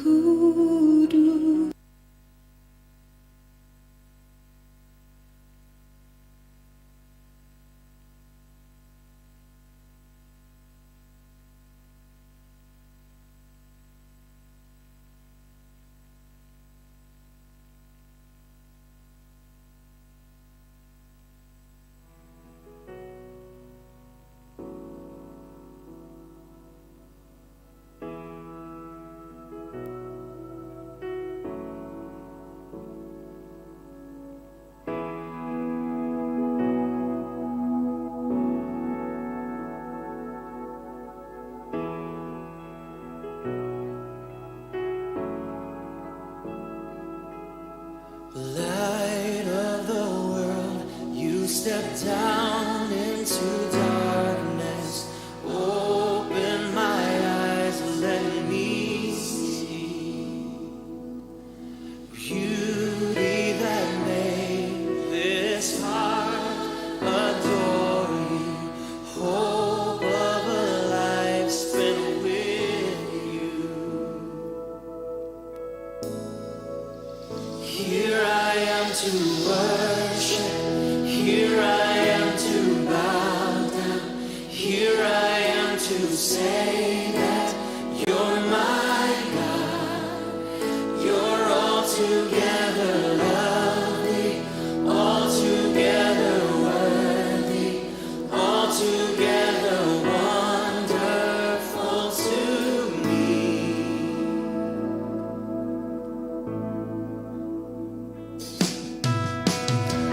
guru. Light of the world, you step down into darkness. Open my eyes, let me see beauty that made this heart adore you. Hope of a life spent with you. Here I am to worship, here I am to bow down, here I am to say that you're my God. You're altogether lovely, altogether worthy, altogether wonderful to me.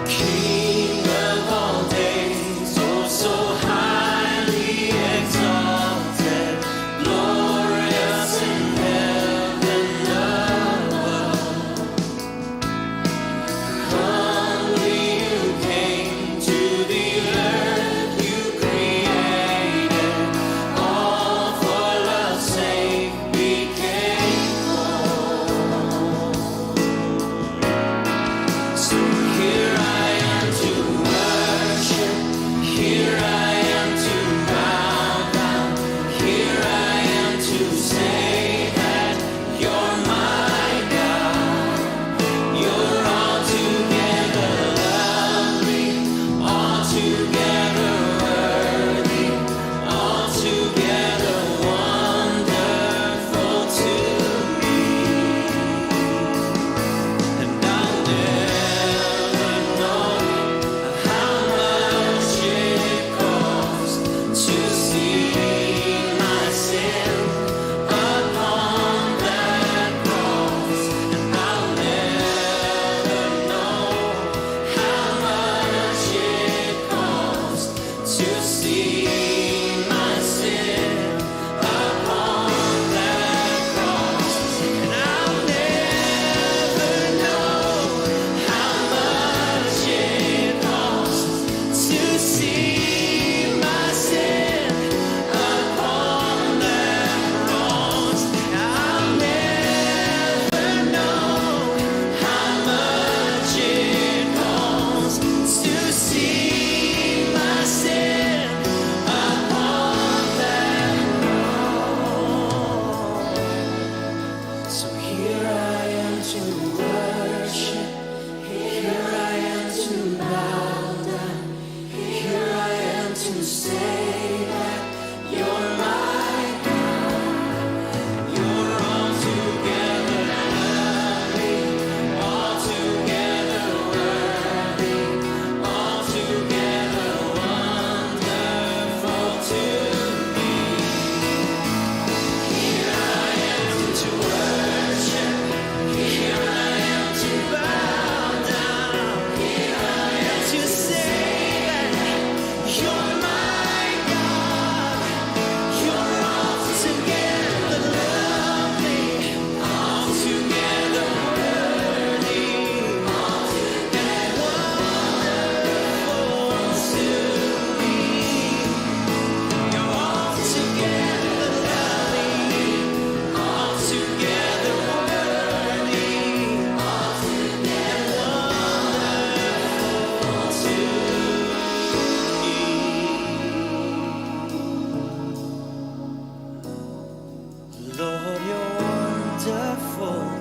King of all days, oh so highly exalted, glorious in heaven above.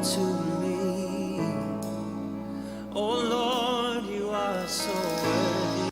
to me. Oh Lord, you are so worthy.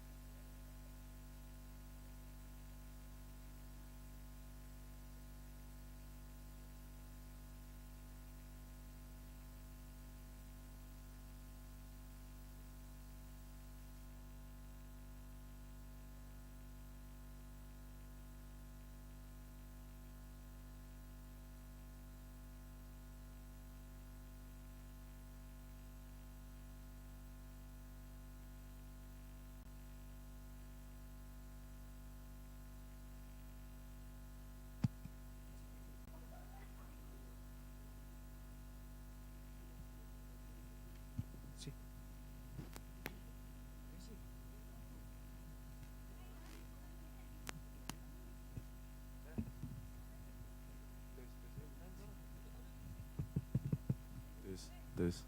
Terus.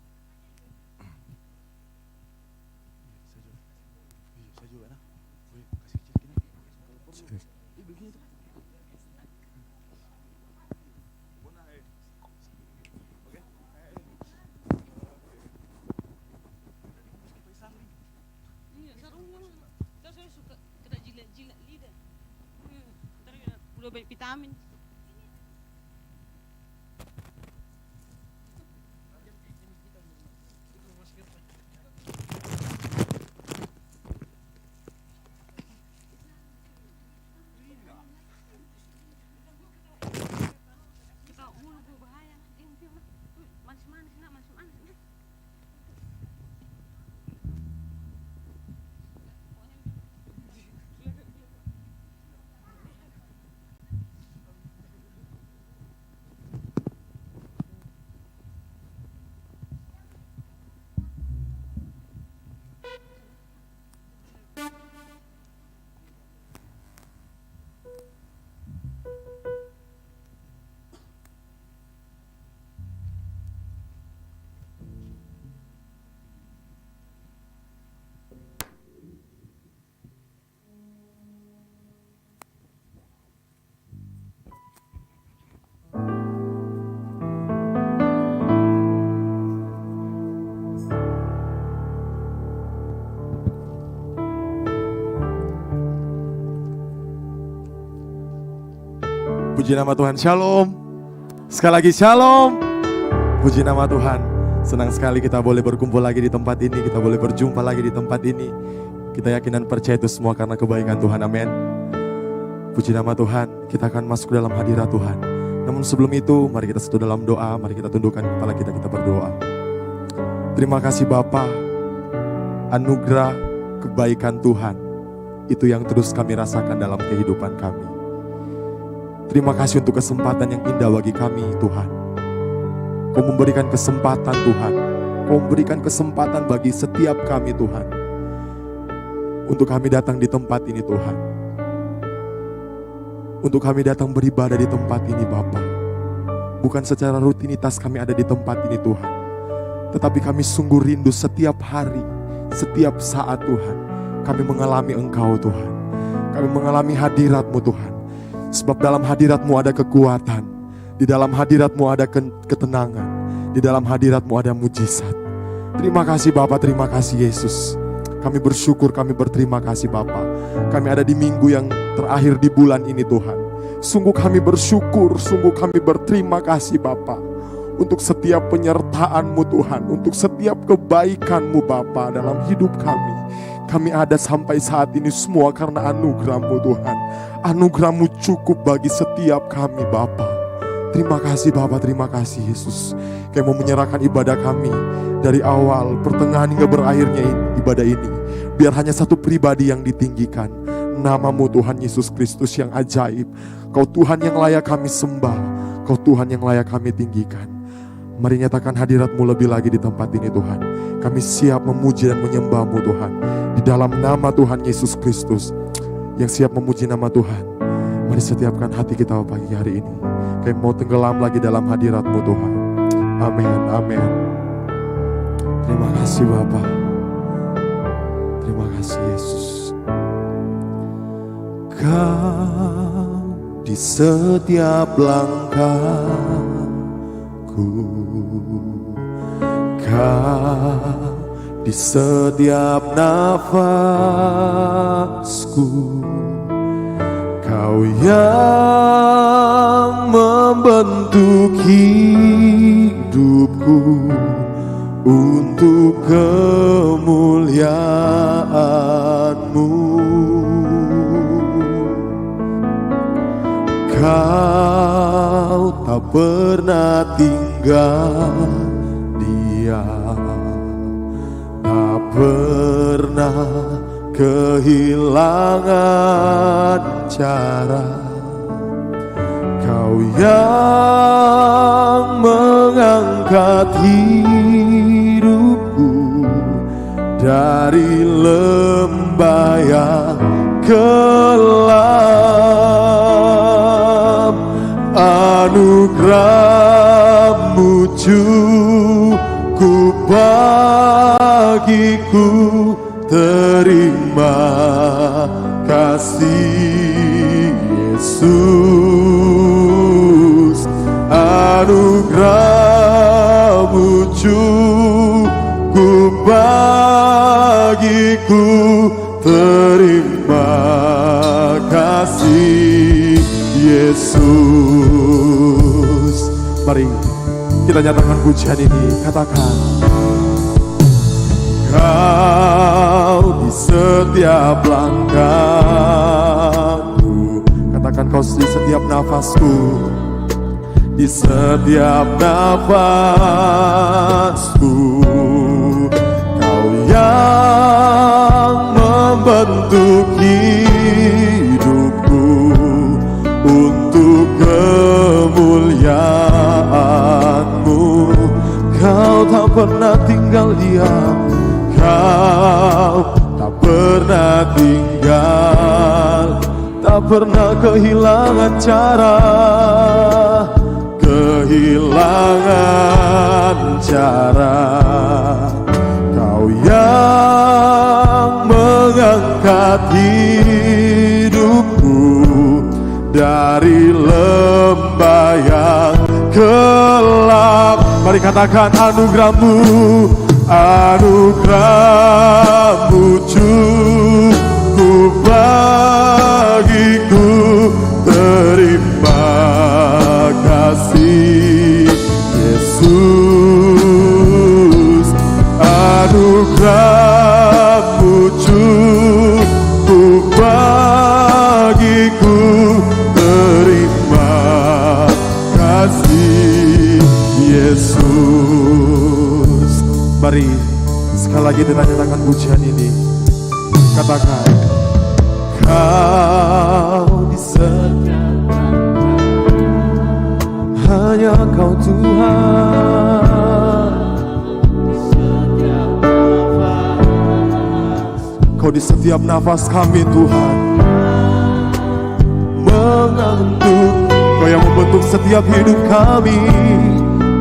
Saya suka kena jilat-jilat lidah. Ntar udah banyak vitamin. Kita mulu gue bahaya. Manis-manis nak, manis-manis nak. Puji nama Tuhan, shalom. Sekali lagi shalom. Puji nama Tuhan. Senang sekali kita boleh berkumpul lagi di tempat ini. Kita boleh berjumpa lagi di tempat ini. Kita yakin dan percaya itu semua karena kebaikan Tuhan, amin. Puji nama Tuhan. Kita akan masuk dalam hadirat Tuhan. Namun sebelum itu, mari kita satu dalam doa. Mari kita tundukkan kepala kita berdoa. Terima kasih Bapa. Anugerah kebaikan Tuhan itu yang terus kami rasakan dalam kehidupan kami. Terima kasih untuk kesempatan yang indah bagi kami Tuhan. Kau memberikan kesempatan Tuhan. Kau memberikan kesempatan bagi setiap kami Tuhan. Untuk kami datang di tempat ini Tuhan. Untuk kami datang beribadah di tempat ini Bapa. Bukan secara rutinitas kami ada di tempat ini Tuhan. Tetapi kami sungguh rindu setiap hari, setiap saat Tuhan. Kami mengalami Engkau Tuhan. Kami mengalami hadirat-Mu Tuhan. Sebab dalam hadirat-Mu ada kekuatan. Di dalam hadirat-Mu ada ketenangan. Di dalam hadirat-Mu ada mujizat. Terima kasih Bapa, terima kasih Yesus. Kami bersyukur, kami berterima kasih Bapa. Kami ada di minggu yang terakhir di bulan ini Tuhan. Sungguh kami bersyukur, sungguh kami berterima kasih Bapa. Untuk setiap penyertaan-Mu Tuhan. Untuk setiap kebaikan-Mu Bapa dalam hidup kami. Kami ada sampai saat ini semua karena anugerah-Mu Tuhan. Anugerah-Mu cukup bagi setiap kami Bapa. Terima kasih Bapa, terima kasih Yesus. Kami mau menyerahkan ibadah kami dari awal, pertengahan hingga berakhirnya ibadah ini. Biar hanya satu pribadi yang ditinggikan. Nama-Mu Tuhan Yesus Kristus yang ajaib. Kau Tuhan yang layak kami sembah. Kau Tuhan yang layak kami tinggikan. Mari nyatakan hadirat-Mu lebih lagi di tempat ini Tuhan. Kami siap memuji dan menyembah-Mu Tuhan. Di dalam nama Tuhan Yesus Kristus. Yang siap memuji nama Tuhan. Mari setiapkan hati kita pagi hari ini. Kami mau tenggelam lagi dalam hadirat-Mu Tuhan. Amin, amin. Terima kasih Bapa. Terima kasih Yesus. Kau di setiap langkah hidupku. Kau di setiap nafasku, Kau yang membentuk hidupku untuk kemuliaan-Mu. Kau tak pernah tinggal diam, tak pernah kehilangan cara. Kau yang mengangkat hidupku dari lembah yang kelam. Anugerah-Mu cukup bagiku. Terima kasih Yesus. Anugerah-Mu cukup bagiku. Terima kasih Yesus. Mari kita nyatakan pujian ini. Katakan, Kau di setiap langkahku. Katakan, Kau di setiap nafasku. Di setiap nafasku, Kau yang membentuk hidupku untuk kemuliaan-Mu. Kau tak pernah tinggal diam, Kau tak pernah tinggal, tak pernah kehilangan cara, kehilangan cara. Kau yang mengangkat hidupku dari lembah yang kelam. Mari katakan, anugerah-Mu, anugerah-Mu cukup bagiku. Terima kasih Yesus. Anugerah-Mu cukup bagiku. Terima kasih Yesus. Mari sekali lagi kita nyatakan pujian ini. Katakan, Kau di setiap hanya Kau Tuhan. Kau di setiap nafas kami Tuhan, mengantuk. Kau yang membentuk setiap hidup kami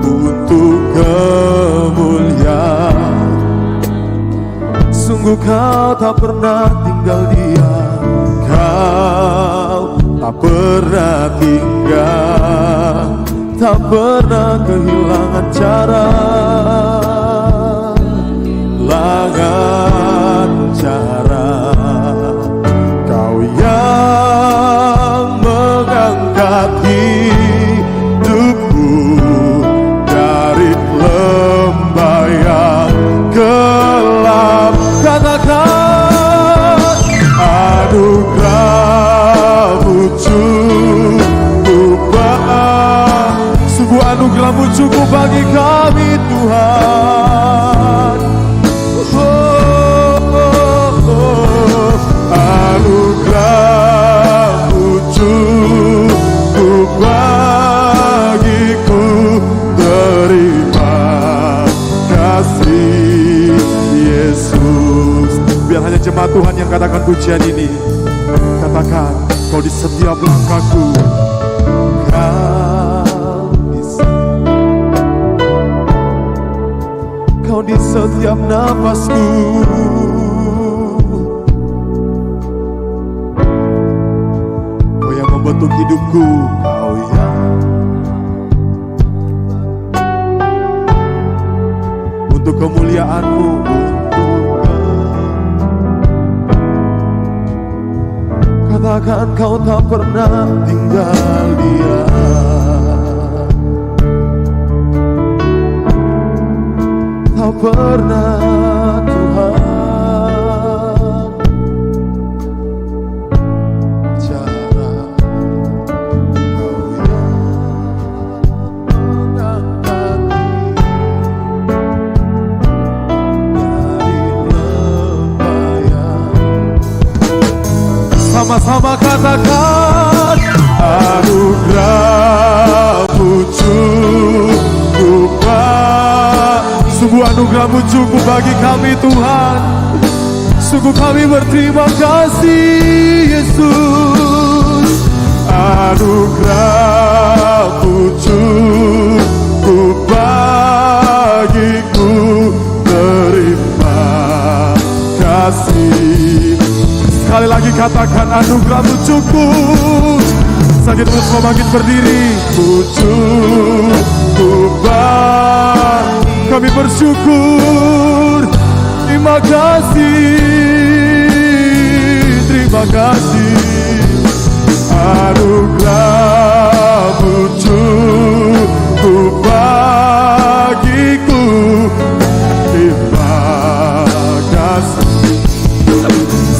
untuk kemuliaan. Sungguh Kau tak pernah tinggal diam, Kau tak pernah tinggal, tak pernah kehilangan cara, kehilangan cara. Kau yang mengangkat hidupku dari lembah yang kelam. Katakan, anugerah-Mu cukup bagi. Sungguh anugerah-Mu cukup bagi kami Tuhan. Anugerah-Mu cukup bagiku. Terima kasih Yesus. Biar hanya jemaat Tuhan yang katakan pujian ini. Katakan, Kau di setiap langkahku, Kau di setiap nafasku. Kau yang membentuk hidupku, Kau yang untuk kemuliaan-Mu, katakan Kau tak pernah tinggal diam, tak pernah Tuhan cara Kau yang mengangkati dari lembah yang. Sama-sama katakan, anugerah-Mu cukup. Sungguh anugerah-Mu cukup bagi kami Tuhan. Sungguh kami berterima kasih Yesus. Anugerah-Mu cukup bagiku, terima kasih. Sekali lagi katakan, anugerah-Mu cukup. Sakit terus mau bangkit berdiri. Cukup kami bersyukur. Terima kasih, terima kasih. Anugerah-Mu cukup bagiku, terima kasih.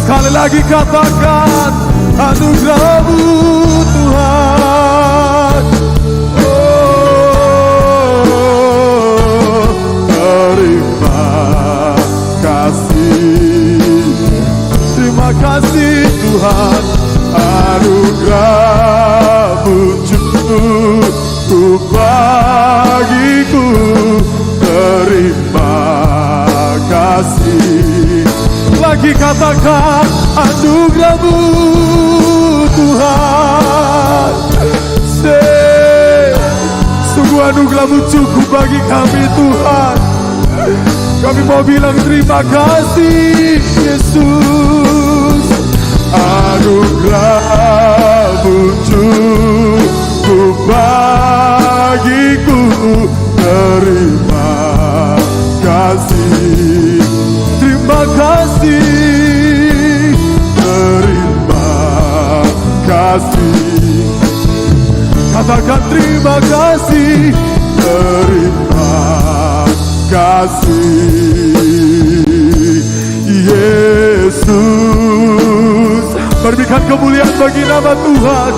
Sekali lagi katakan, anugerah-Mu Tuhan. Oh, terima kasih. Terima kasih Tuhan. Anugerah-Mu cukup bagiku, terima kasih. Lagi katakan, anugerah-Mu Tuhan. Sungguh anugerah-Mu cukup bagi kami Tuhan. Kami mau bilang terima kasih Yesus. Anugerah-Mu cukup bagiku, terima kasih. Terima kasih, terima kasih. Katakan terima kasih, terima kasih. Yesus, berikan kemuliaan bagi nama Tuhan.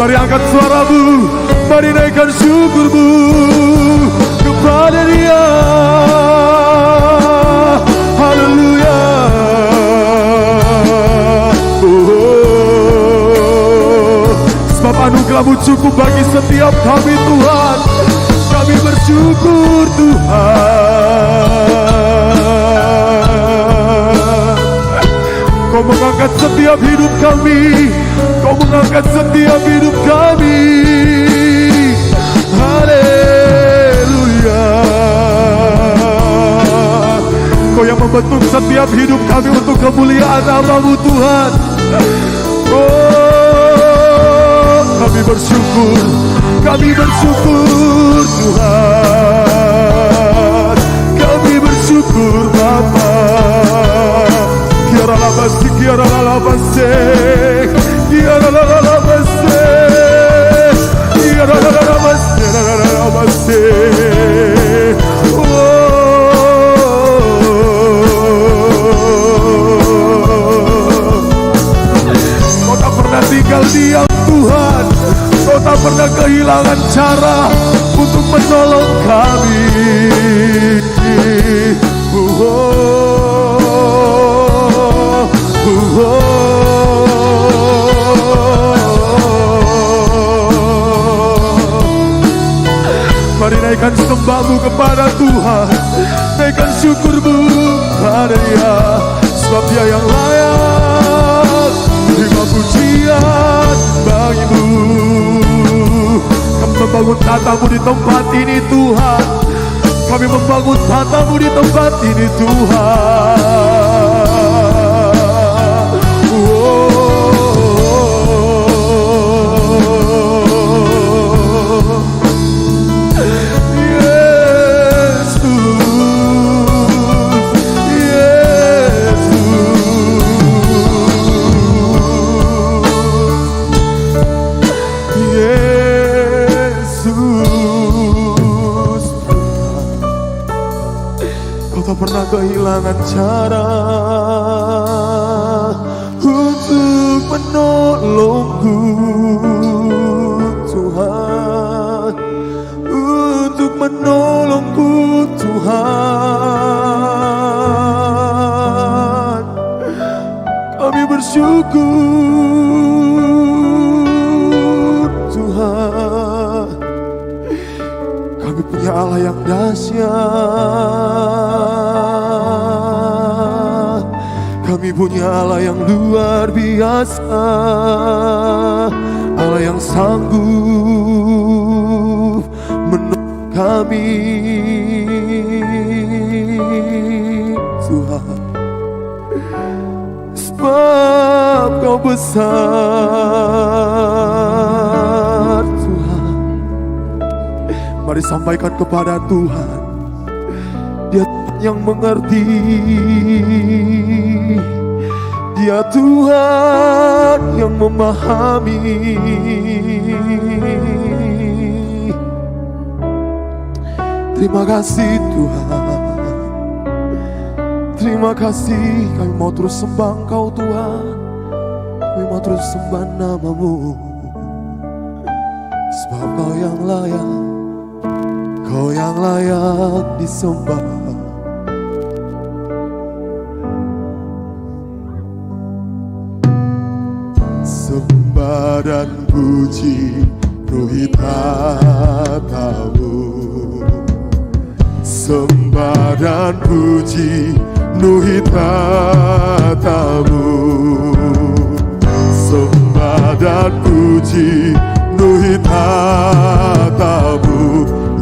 Mari angkat suaramu, mari naikkan syukurmu kepada Dia. Haleluya. Sebab anugerah-Mu cukup bagi setiap kami Tuhan. Kami bersyukur Tuhan. Kau mengangkat setiap hidup kami. Kau mengangkat setiap hidup kami. Haleluya. Kau yang membentuk setiap hidup kami untuk kemuliaan nama-Mu Tuhan. Oh, kami bersyukur. Kami bersyukur Tuhan. Kami bersyukur Bapa. Kiara labasi, kiara labasi, kiara labasi, kiara labasi, labasi. Kau tak pernah tinggal diam Tuhan. Kau tak pernah kehilangan cara untuk menolong kami. Mari naikkan sembahmu kepada Tuhan. Naikkan syukurmu kepada Dia. Sebab Dia yang layak terima pujian bagi-Mu. Kami membangun tata-Mu di tempat ini Tuhan. Kami membangun tata-Mu di tempat ini Tuhan. pernah kehilangan cara untuk menolongku, Tuhan, untuk menolongku, Tuhan. Kami bersyukur, Tuhan. Kami punya Allah yang dahsyat. Kami punya Allah yang luar biasa. Allah yang sanggup menolong kami, Tuhan. Sebab Kau besar, Tuhan. Mari sampaikan kepada Tuhan, Dia yang mengerti, Dia Tuhan yang memahami. Terima kasih Tuhan, terima kasih. Kami mau terus sembah Engkau Tuhan, kami mau terus sembah nama-Mu, sebab Kau yang layak, Kau yang layak disembah. Sembah dan puji penuhi tata-Mu. Sembah dan puji penuhi tata-Mu. Sembah dan puji penuhi tata-Mu.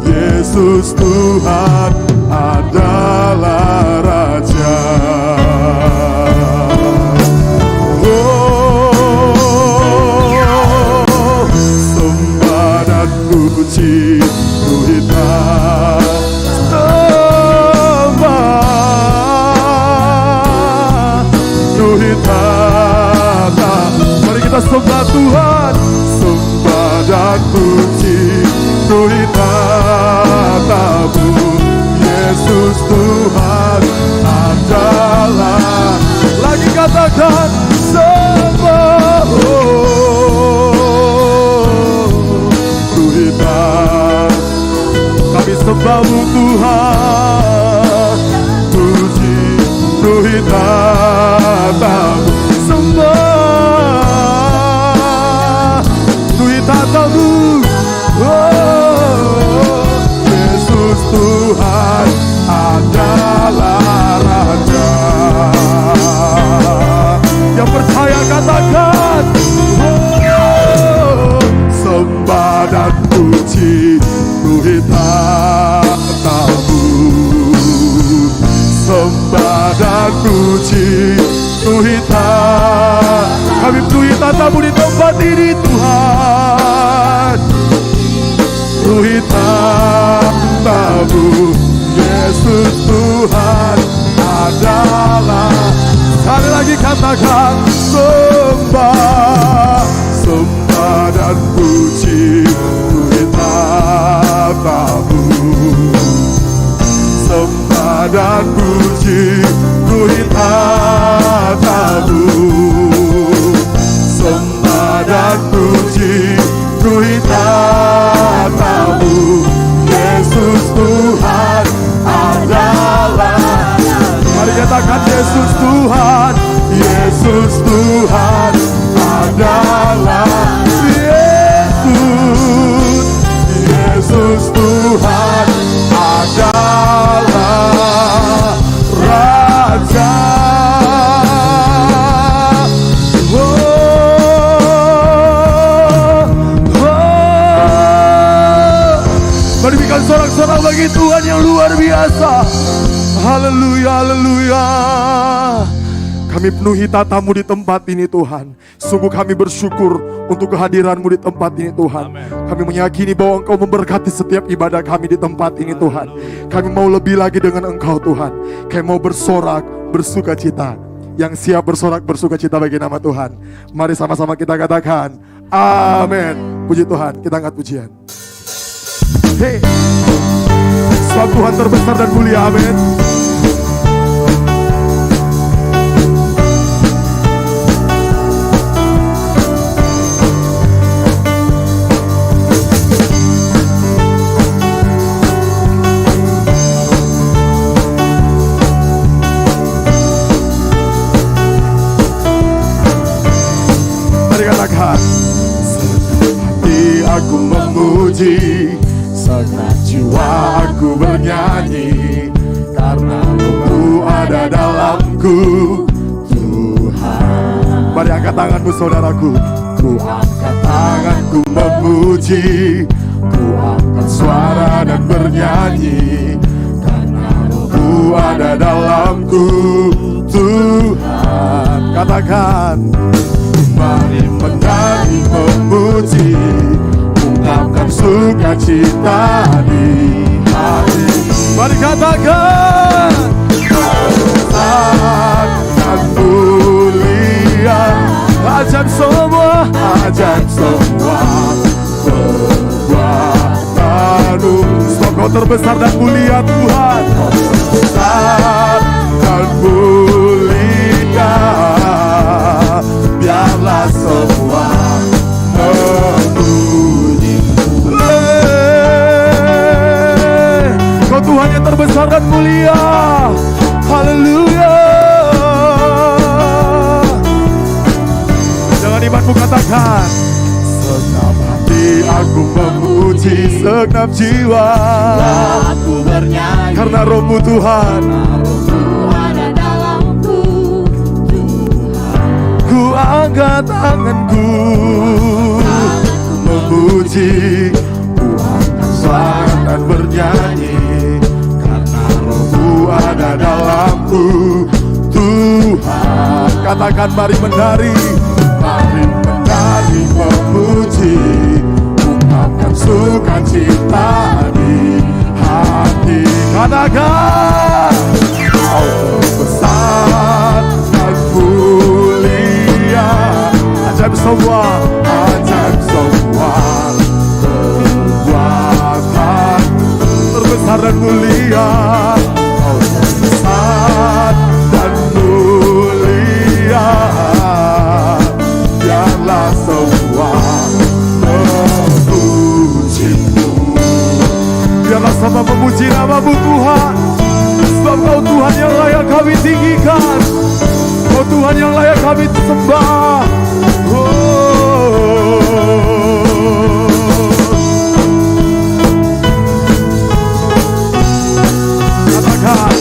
Yesus Tuhan adalah Raja. Oh, sembah dan puji penuhi Mari kita sembah Tuhan, sembah dan puji penuhi tata-Mu. Yesus Tuhan adalah. Lagi katakan sembah, penuhi tata. Kami sembah-Mu Tuhan, puji penuhi tata-Mu. Sembah penuhi tata-Mu. Oh, Yesus Tuhan adalah Raja. Yang percaya katakan, oh, sembah dan puji penuhi tata-Mu. Sembah dan puji penuhi tata. Kami penuhi tata-Mu di tempat ini Tuhan. Penuhi tata-Mu. Yesus Tuhan adalah. Sekali lagi katakan sembah, sembah dan puji penuhi tata-Mu. Sembah dan puji penuhi tata-Mu. Sembah dan puji penuhi tata-Mu. Yesus Tuhan adalah. Mari katakan Yesus Tuhan, Yesus Tuhan adalah. Yesus, Yesus Tuhan adalah Raja. Mari berikan sorak-sorak bagi Tuhan yang luar biasa. Haleluya, haleluya. Kami penuhi tata-Mu di tempat ini Tuhan. Sungguh kami bersyukur untuk kehadiran-Mu di tempat ini Tuhan. Kami meyakini bahwa Engkau memberkati setiap ibadah kami di tempat ini Tuhan. Kami mau lebih lagi dengan Engkau Tuhan. Kami mau bersorak, bersuka cita. Yang siap bersorak, bersuka cita bagi nama Tuhan. Mari sama-sama kita katakan amin. Puji Tuhan, kita angkat pujian. Hey, sebab Tuhan terbesar dan mulia, amin. aku memuji, segenap jiwa aku bernyanyi, karena Roh-Mu ada dalamku, Tuhan. Mari angkat tanganmu saudaraku. Ku angkat tanganku memuji, ku angkat suara dan bernyanyi, karena Roh-Mu ada dalamku, Tuhan. Katakan, mari menari memuji, ungkapkan sukacita di hati. Mari katakan, besar dan mulia, ajaib semua perbuatanmu. Sebab Kau terbesar dan mulia Tuhan. Kau terbesar dan mulia, biarlah semua memuji-Mu. Kau Tuhan yang terbesar dan mulia. Haleluya. Jangan imanmu katakan, segenap hati aku memuji, segenap jiwa aku bernyanyi, karena Roh-Mu Tuhan. ada dalamku, Tuhan. Ku angkat tanganku memuji, ku angkat suara dan bernyanyi, karena Roh-Mu ada dalamku, Tuhan. Katakan, mari menari, mari menari memuji, ungkapkan sukacita di hati. Katakan, Kau terbesar dan mulia, ajaib semua perbuatan terbesar dan mulia. Kau terbesar dan mulia, biarlah semua memuji-Mu. Biarlah semua memuji nama-Mu Tuhan, sebab Kau Tuhan yang layak kami tinggikan, Kau Tuhan yang layak kami sembah. Katakan,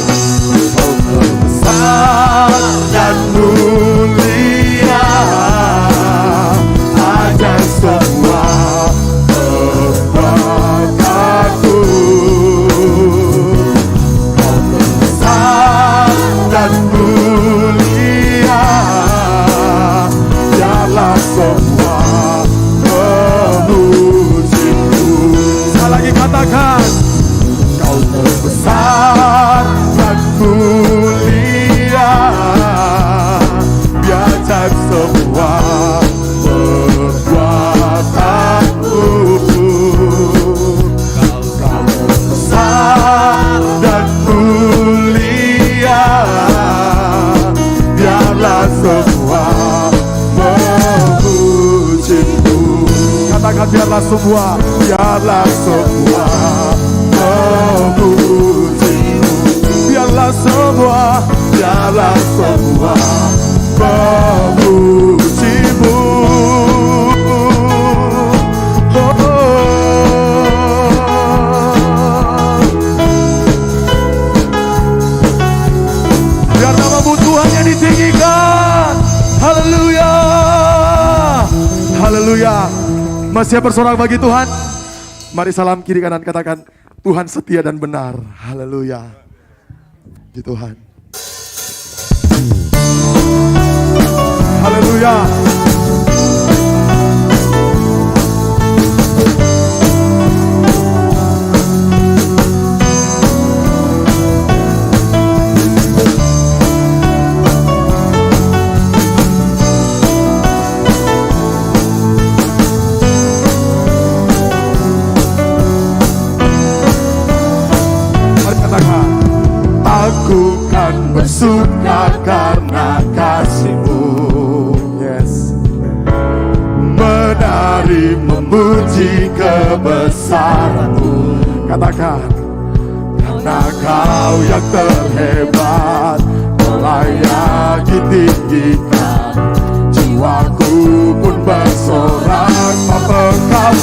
Kau terbesar dan mulia, ajaib semua perbuatanmu. Kau terbesar dan mulia, biarlah semua memuji-Mu. Sekali lagi katakan, Kau terbesar dan mulia, biarlah semua perbuatanmu. Kau terbesar dan mulia, biarlah semua memuji-Mu. Katakan, biarlah semua memuji-Mu. Biarlah semua memuji-Mu. Biar nama-Mu Tuhan yang ditinggikan. Haleluya. Haleluya. Masih bersorak bagi Tuhan. Mari salam kiri kanan, katakan, Tuhan setia dan benar. Haleluya. Di Tuhan. Haleluya. Aku kan bersuka karena kasih-Mu. Yes. Menari memuji kebesaran-Mu. Katakan, karena Kau yang terhebat, Kau layak ditinggikan. Jiwaku pun bersorak membekam.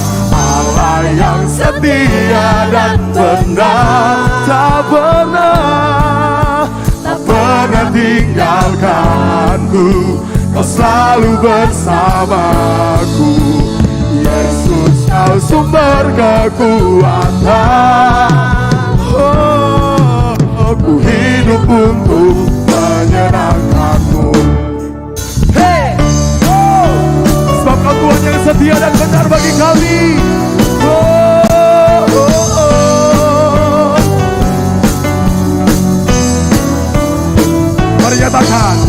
Kau selalu bersamaku. Yesus, Kau sumber kekuatan. Ku hidup untuk menyenangkan-Mu. Hey! Sebab Kau Tuhan yang setia dan benar bagi kami. Mari nyatakan,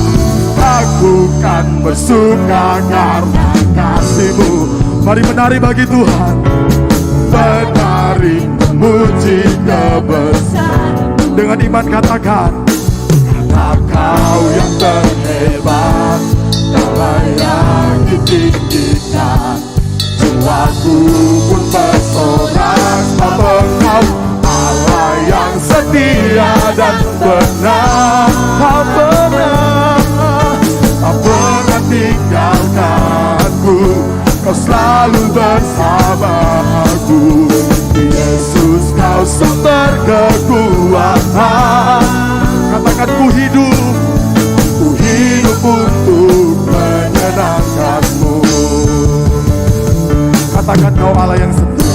aku kan bersuka karena kasih-Mu. Mari menari bagi Tuhan, menari memuji kebesaran-Mu. Dengan iman katakan, karena Kau yang terhebat, Kaulah yang ditinggikan. Jiwaku pun bersorak, Kau Allah yang setia dan benar. Kau tak pernah tinggalkanku. Kau selalu bersamaku. Yesus, Kau sumber kekuatan. Katakan, ku hidup untuk menyenangkan-Mu. Katakan, Kau Allah yang setia.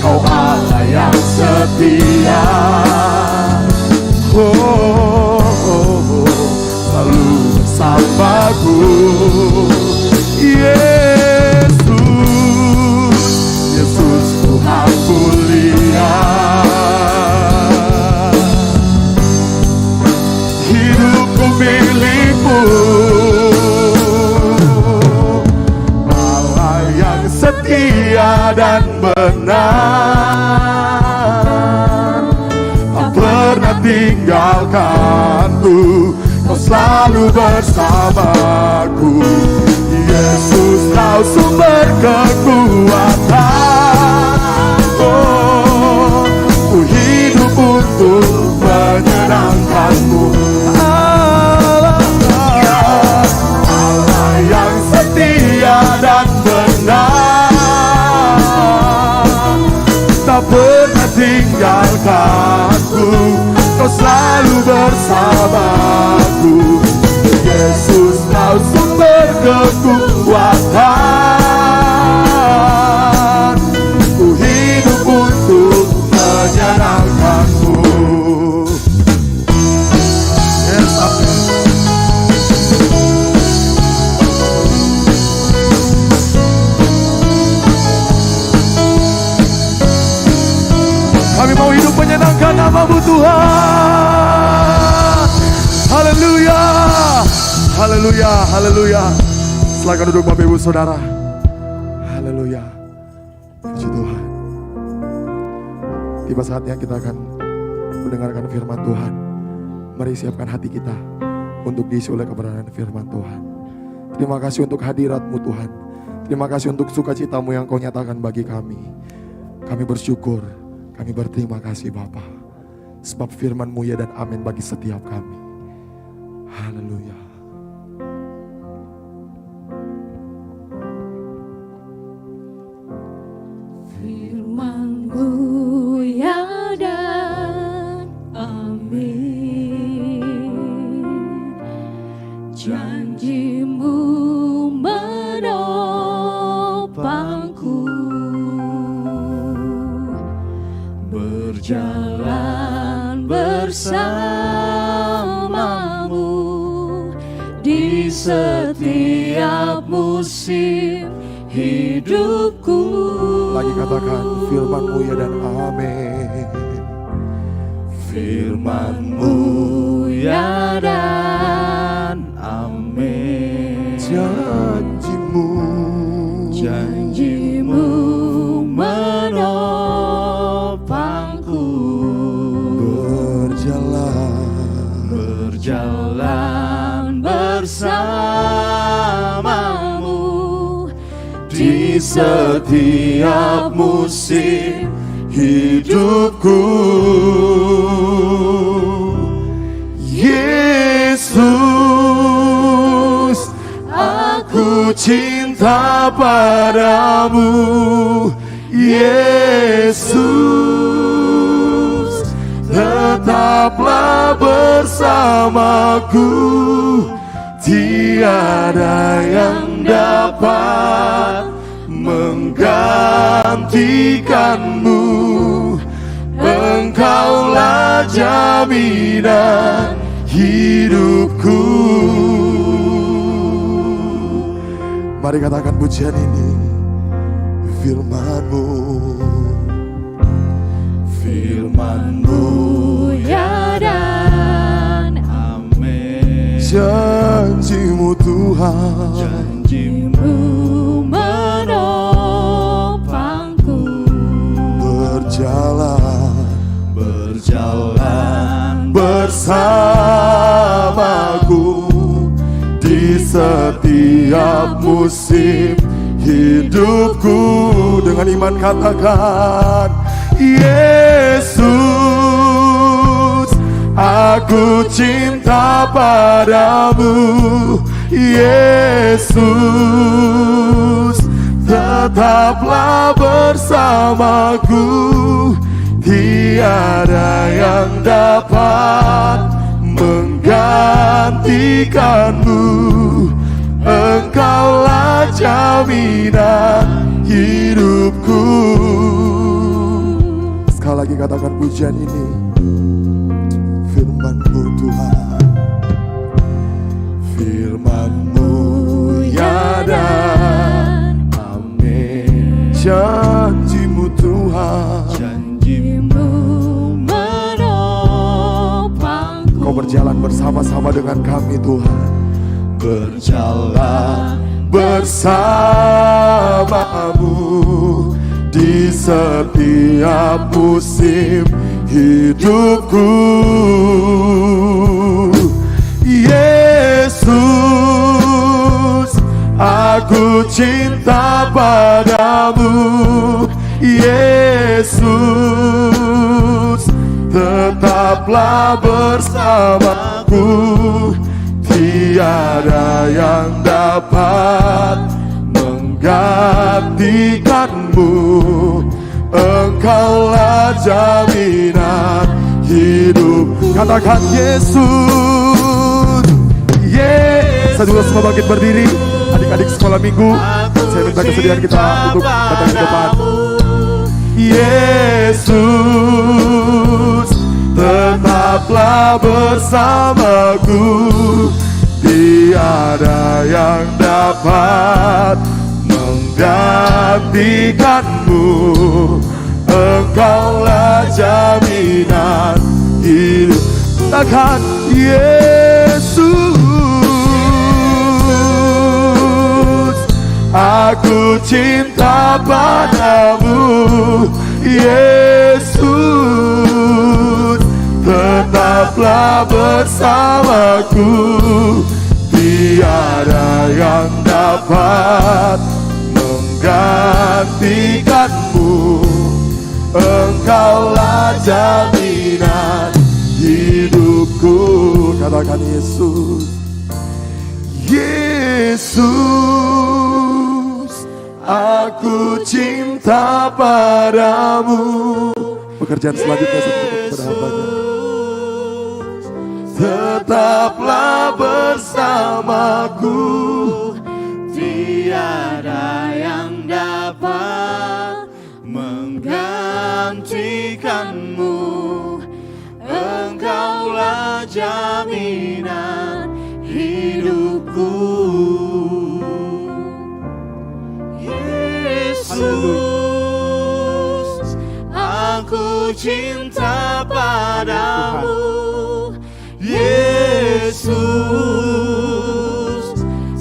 Kau Allah yang setia. Selalu bersamaku. Yesus Tuhan mulia. Hidupku milik-Mu. Allah yang setia dan benar, tak pernah tinggalkanku. Kau selalu bersamaku. Yesus, Kau sumber kekuatan. Ku hidup untuk menyenangkan-Mu. Allah yang setia dan benar, tak pernah tinggalkanku. Kau selalu bersamaku. Yesus, Kau sumber kekuatan. Ku hidup untuk menyenangkan-Mu. Yes, amen. Kami mau hidup menyenangkan nama-Mu Tuhan. Haleluya, haleluya, haleluya. Silakan duduk Bapak Ibu Saudara. Haleluya, puji Tuhan. Tiba saatnya kita akan mendengarkan firman Tuhan. Mari siapkan hati kita untuk diisi oleh kebenaran firman Tuhan. Terima kasih untuk hadirat-Mu Tuhan. Terima kasih untuk sukacita-Mu yang Kau nyatakan bagi kami. Kami bersyukur, kami berterima kasih Bapa. Sebab firman-Mu ya dan amin bagi setiap kami. Haleluya. Firman-Mu ya dan amin. Janji-Mu menopangku. Berjalan bersama-Mu di setiap musim hidupku. Lagi katakan, firman-Mu ya dan amin. Firman-Mu ya dan amin. Janji-Mu menopangku. Berjalan bersama-Mu di setiap musim hidupku. Yesus, aku cinta padamu. Yesus, tetaplah bersamaku. tiada yang dapat menggantikanmu. Engkaulah jaminan hidupku. Mari katakan pujian ini. Firman-Mu, Firman-Mu ya dan amin. janji-Mu Tuhan, Janji-Mu menopangku. Berjalan bersamaku di setiap musim hidupku. Dengan iman katakan, Yesus, aku cinta padamu. Yesus, tetaplah bersamaku. Tiada yang dapat menggantikanmu. Engkaulah jaminan hidupku. Sekali lagi katakan pujian ini. Firman-Mu Tuhan, Firman-Mu ya dan amin. Janji-Mu Tuhan, janji-Mu menopangku. Kau berjalan bersama-sama dengan kami Tuhan. Berjalan bersamamu di setiap musim hidupku. Yesus, aku cinta padamu. Yesus, tetaplah bersamaku. Tiada yang dapat menggantikanmu. Engkaulah jaminan hidup. Katakan Yesus. Saya juga semua bangkit berdiri. Adik-adik sekolah minggu, saya minta kesediaan kita untuk datang ke depan. Yesus, tetaplah bersamaku. Tiada yang dapat menggantikanmu. Engkaulah jaminan hidup. Katakan Yesus, aku cinta padamu. Yesus, tetaplah bersamaku. Tiada yang dapat menggantikanmu. Engkaulah jaminan hidupku. Katakan Yesus. Yesus, aku cinta padamu. Pekerjaan selanjutnya kepada hambanya. Tetaplah bersamaku. Tiada yang dapat menggantikanmu. Engkaulah jaminan hidupku. Yesus, aku cinta padamu. Yesus,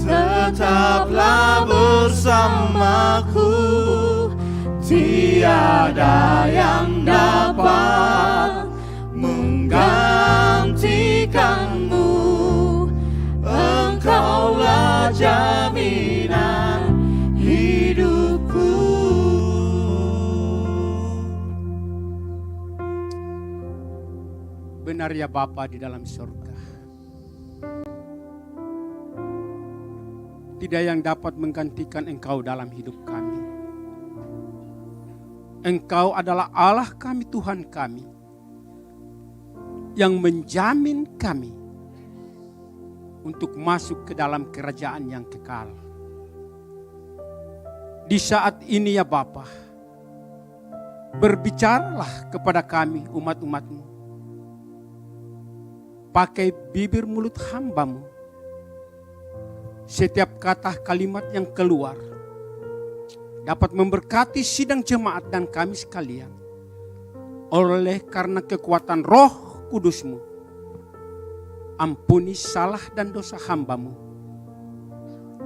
tetaplah bersamaku. Tiada yang dapat menggantikanmu. Engkaulah jaminan hidupku. Benar ya Bapa di dalam surga. Tidak yang dapat menggantikan Engkau dalam hidup kami. Engkau adalah Allah kami, Tuhan kami, yang menjamin kami untuk masuk ke dalam kerajaan yang kekal. Di saat ini ya Bapa, berbicaralah kepada kami umat-umat-Mu. Pakai bibir mulut hamba-Mu. Setiap kata kalimat yang keluar dapat memberkati sidang jemaat dan kami sekalian. Oleh karena kekuatan Roh Kudus-Mu, ampuni salah dan dosa hamba-Mu,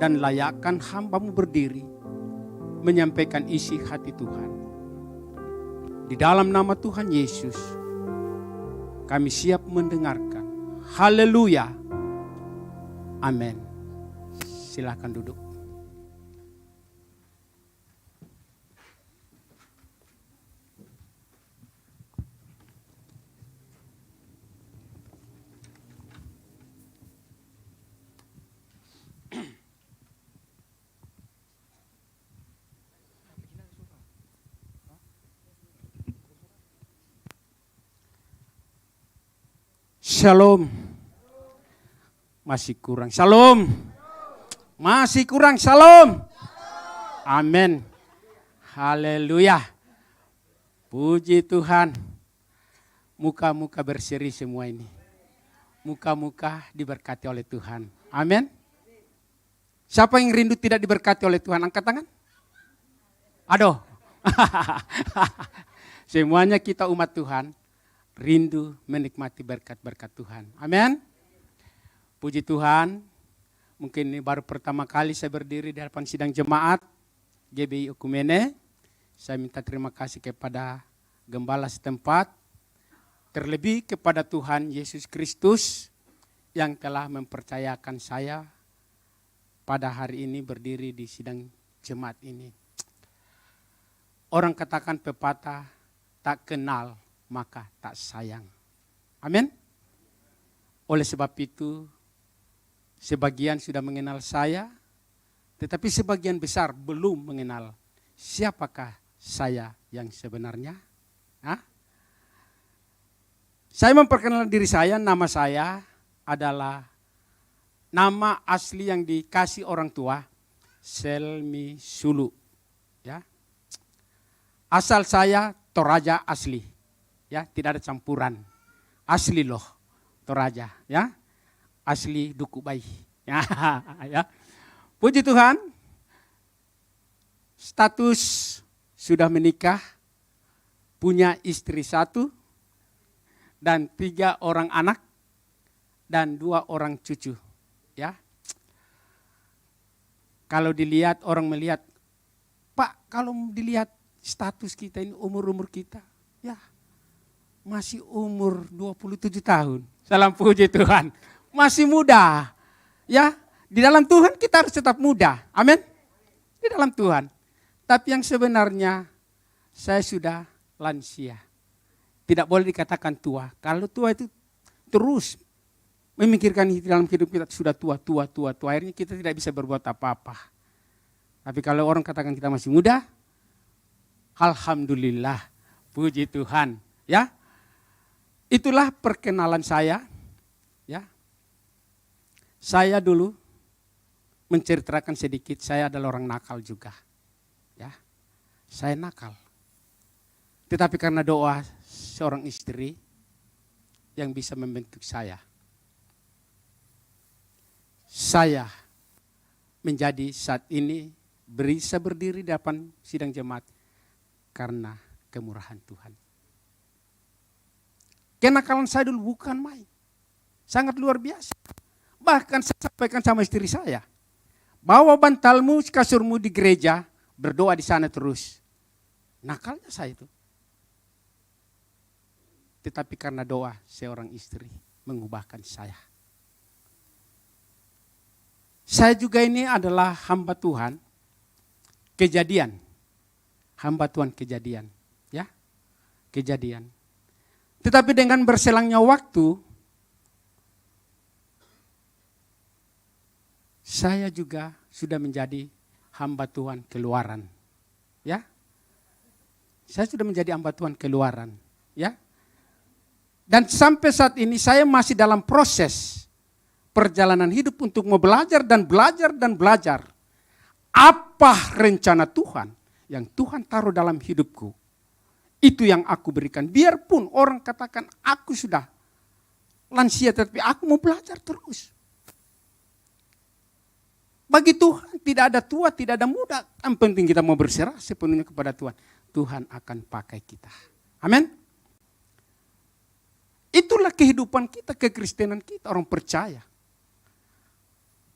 dan layakkan hamba-Mu berdiri menyampaikan isi hati Tuhan. Di dalam nama Tuhan Yesus, kami siap mendengarkan. Haleluya. Amin. Silakan duduk. Shalom. Masih kurang. Shalom. Masih kurang. Shalom. Amin. Haleluya. Puji Tuhan. Muka-muka berseri semua ini. Muka-muka diberkati oleh Tuhan. Amin. Siapa yang rindu tidak diberkati oleh Tuhan? Angkat tangan. Aduh. Semuanya kita umat Tuhan rindu menikmati berkat-berkat Tuhan. Amin. Puji Tuhan. Mungkin ini baru pertama kali saya berdiri di hadapan sidang jemaat GBI Okumene. Saya minta terima kasih kepada gembala setempat. Terlebih kepada Tuhan Yesus Kristus yang telah mempercayakan saya pada hari ini berdiri di sidang jemaat ini. Orang katakan pepatah, tak kenal maka tak sayang. Amin. Oleh sebab itu, sebagian sudah mengenal saya, tetapi sebagian besar belum mengenal siapakah saya yang sebenarnya. Hah? Saya memperkenalkan diri saya, nama saya adalah nama asli yang dikasih orang tua, Selmi Sulu. Ya. Asal saya Toraja asli. Ya, tidak ada campuran. Asli loh, Toraja, ya. Asli Duku Bayi. Ya, ya. Puji Tuhan. Status sudah menikah, punya istri 1 dan 3 orang anak dan 2 orang cucu, ya. Kalau dilihat orang melihat, Pak, kalau dilihat status kita ini umur-umur kita, ya. Masih umur 27 tahun. Salam puji Tuhan. Masih muda. Ya, di dalam Tuhan kita harus tetap muda. Amin. Di dalam Tuhan. Tapi yang sebenarnya saya sudah lansia. Tidak boleh dikatakan tua. Kalau tua itu terus memikirkan di dalam hidup kita sudah tua. Akhirnya kita tidak bisa berbuat apa-apa. Tapi kalau orang katakan kita masih muda, alhamdulillah. Puji Tuhan. Ya. Itulah perkenalan saya, ya. Saya dulu menceritakan sedikit, saya adalah orang nakal juga, ya. Saya nakal. Tetapi karena doa seorang istri yang bisa membentuk saya menjadi saat ini bisa berdiri di depan sidang jemaat karena kemurahan Tuhan. Kenakalan saya dulu bukan main. Sangat luar biasa. Bahkan saya sampaikan sama istri saya. Bawa bantalmu, kasurmu di gereja. Berdoa di sana terus. Nakalnya saya itu. Tetapi karena doa seorang istri mengubahkan saya. Saya juga ini adalah hamba Tuhan. Kejadian. Hamba Tuhan kejadian. Ya, kejadian. Tetapi dengan berselangnya waktu, saya juga sudah menjadi hamba Tuhan keluaran. Ya. Saya sudah menjadi hamba Tuhan keluaran. Ya. Dan sampai saat ini saya masih dalam proses perjalanan hidup untuk mau belajar dan belajar dan belajar. Apa rencana Tuhan yang Tuhan taruh dalam hidupku? Itu yang aku berikan. Biarpun orang katakan aku sudah lansia, tetapi aku mau belajar terus. Bagi Tuhan tidak ada tua, tidak ada muda. Yang penting kita mau berserah sepenuhnya kepada Tuhan. Tuhan akan pakai kita. Amin. Itulah kehidupan kita, kekristenan kita, orang percaya.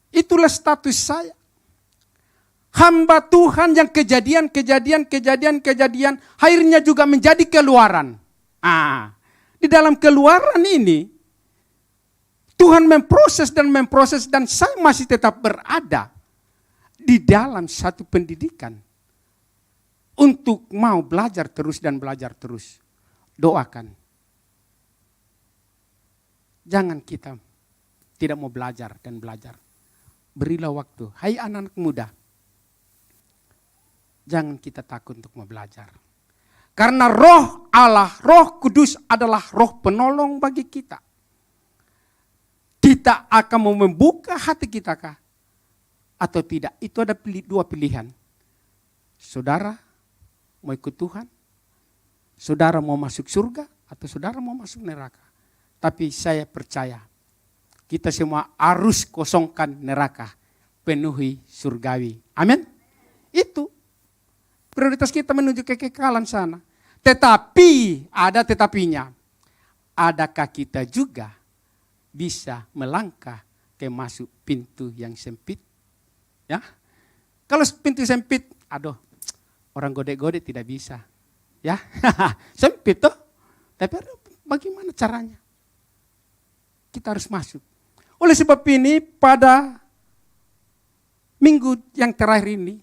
Itulah status saya. Hamba Tuhan yang kejadian, akhirnya juga menjadi keluaran. Di dalam keluaran ini, Tuhan memproses dan saya masih tetap berada di dalam satu pendidikan untuk mau belajar terus dan belajar terus. Doakan. Jangan kita tidak mau belajar dan belajar. Berilah waktu. Hai anak-anak muda. Jangan kita takut untuk mau belajar. Karena roh Allah, roh kudus adalah roh penolong bagi kita. Kita akan mau membuka hati kita kah? Atau tidak? Itu ada dua pilihan. Saudara mau ikut Tuhan? Saudara mau masuk surga? Atau saudara mau masuk neraka? Tapi saya percaya kita semua harus kosongkan neraka, penuhi surgawi. Amin. Itu prioritas kita menuju kekekalan sana. Tetapi ada tetapinya. Adakah kita juga bisa melangkah ke masuk pintu yang sempit? Ya. Kalau pintu sempit, orang gode-gode tidak bisa. Ya. Sempit toh. Tapi bagaimana caranya? Kita harus masuk. Oleh sebab ini pada minggu yang terakhir ini,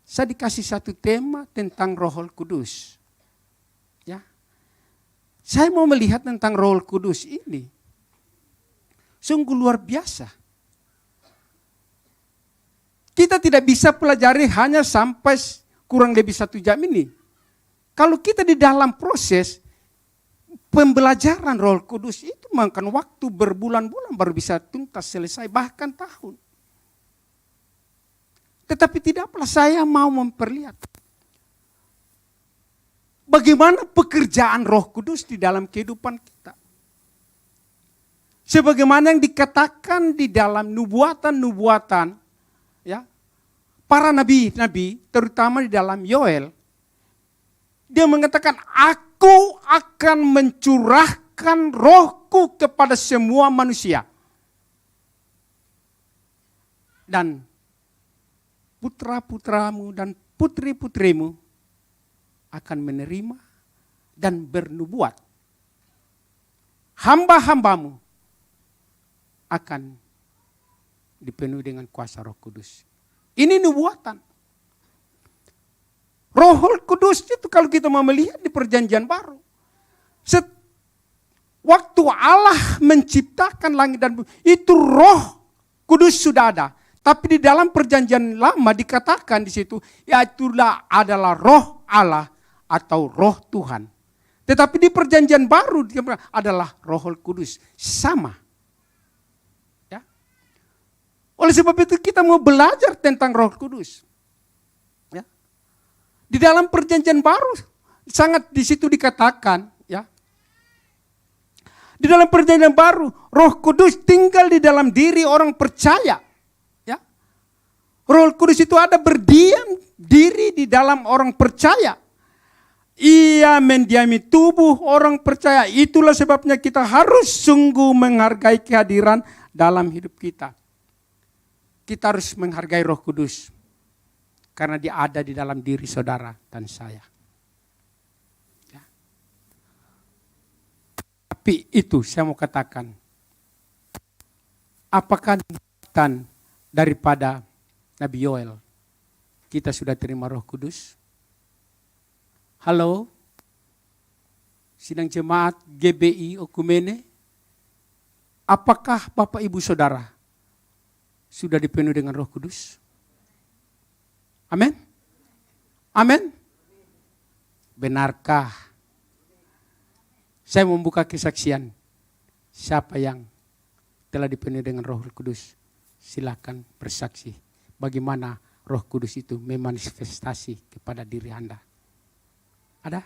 saya dikasih satu tema tentang Roh Kudus. Ya. Saya mau melihat tentang Roh Kudus ini. Sungguh luar biasa. Kita tidak bisa pelajari hanya sampai kurang lebih 1 jam ini. Kalau kita di dalam proses pembelajaran Roh Kudus itu makan waktu berbulan-bulan baru bisa tuntas selesai, bahkan tahun. Tetapi tidaklah saya mau memperlihatkan bagaimana pekerjaan Roh Kudus di dalam kehidupan kita. Sebagaimana yang dikatakan di dalam nubuatan-nubuatan, ya, para nabi-nabi, terutama di dalam Yoel, dia mengatakan, aku akan mencurahkan rohku kepada semua manusia. Dan putra-putramu dan putri-putrimu akan menerima dan bernubuat. Hamba-hambamu akan dipenuhi dengan kuasa Roh Kudus. Ini nubuatan. Roh Kudus itu kalau kita mau melihat di perjanjian baru. Waktu Allah menciptakan langit dan bumi, itu Roh Kudus sudah ada. Tapi di dalam perjanjian lama dikatakan di situ, yaitulah adalah Roh Allah atau Roh Tuhan. Tetapi di perjanjian baru adalah Roh Kudus. Sama. Ya. Oleh sebab itu kita mau belajar tentang Roh Kudus. Di dalam perjanjian baru sangat di situ dikatakan, ya. Di dalam perjanjian baru, Roh Kudus tinggal di dalam diri orang percaya, ya. Roh Kudus itu ada berdiam diri di dalam orang percaya. Ia mendiami tubuh orang percaya. Itulah sebabnya kita harus sungguh menghargai kehadiran dalam hidup kita. Kita harus menghargai Roh Kudus. Karena dia ada di dalam diri saudara dan saya. Ya. Tapi itu saya mau katakan. Apakah nubuatan daripada Nabi Yoel kita sudah terima Roh Kudus? Halo? Sidang jemaat GBI Okumene? Apakah Bapak Ibu Saudara sudah dipenuhi dengan Roh Kudus? Amin? Amin? Benarkah? Saya membuka kesaksian. Siapa yang telah dipenuhi dengan Roh Kudus, silakan bersaksi bagaimana Roh Kudus itu memanifestasi kepada diri Anda. Ada?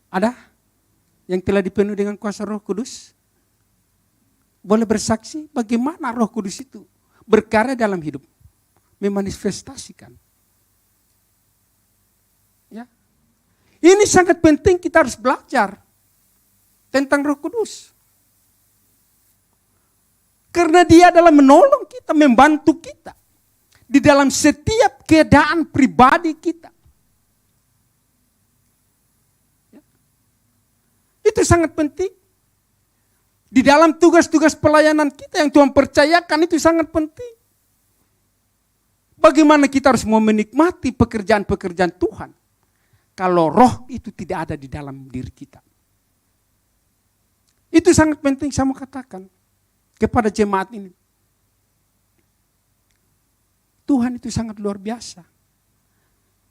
Ada yang telah dipenuhi dengan kuasa Roh Kudus? Boleh bersaksi bagaimana Roh Kudus itu berkarya dalam hidup, memanifestasikan. Ya. Ini sangat penting, kita harus belajar tentang Roh Kudus. Karena dia adalah menolong kita, membantu kita di dalam setiap keadaan pribadi kita. Ya. Itu sangat penting. Di dalam tugas-tugas pelayanan kita yang Tuhan percayakan itu sangat penting. Bagaimana kita harus mau menikmati pekerjaan-pekerjaan Tuhan kalau roh itu tidak ada di dalam diri kita. Itu sangat penting saya mau katakan kepada jemaat ini. Tuhan itu sangat luar biasa.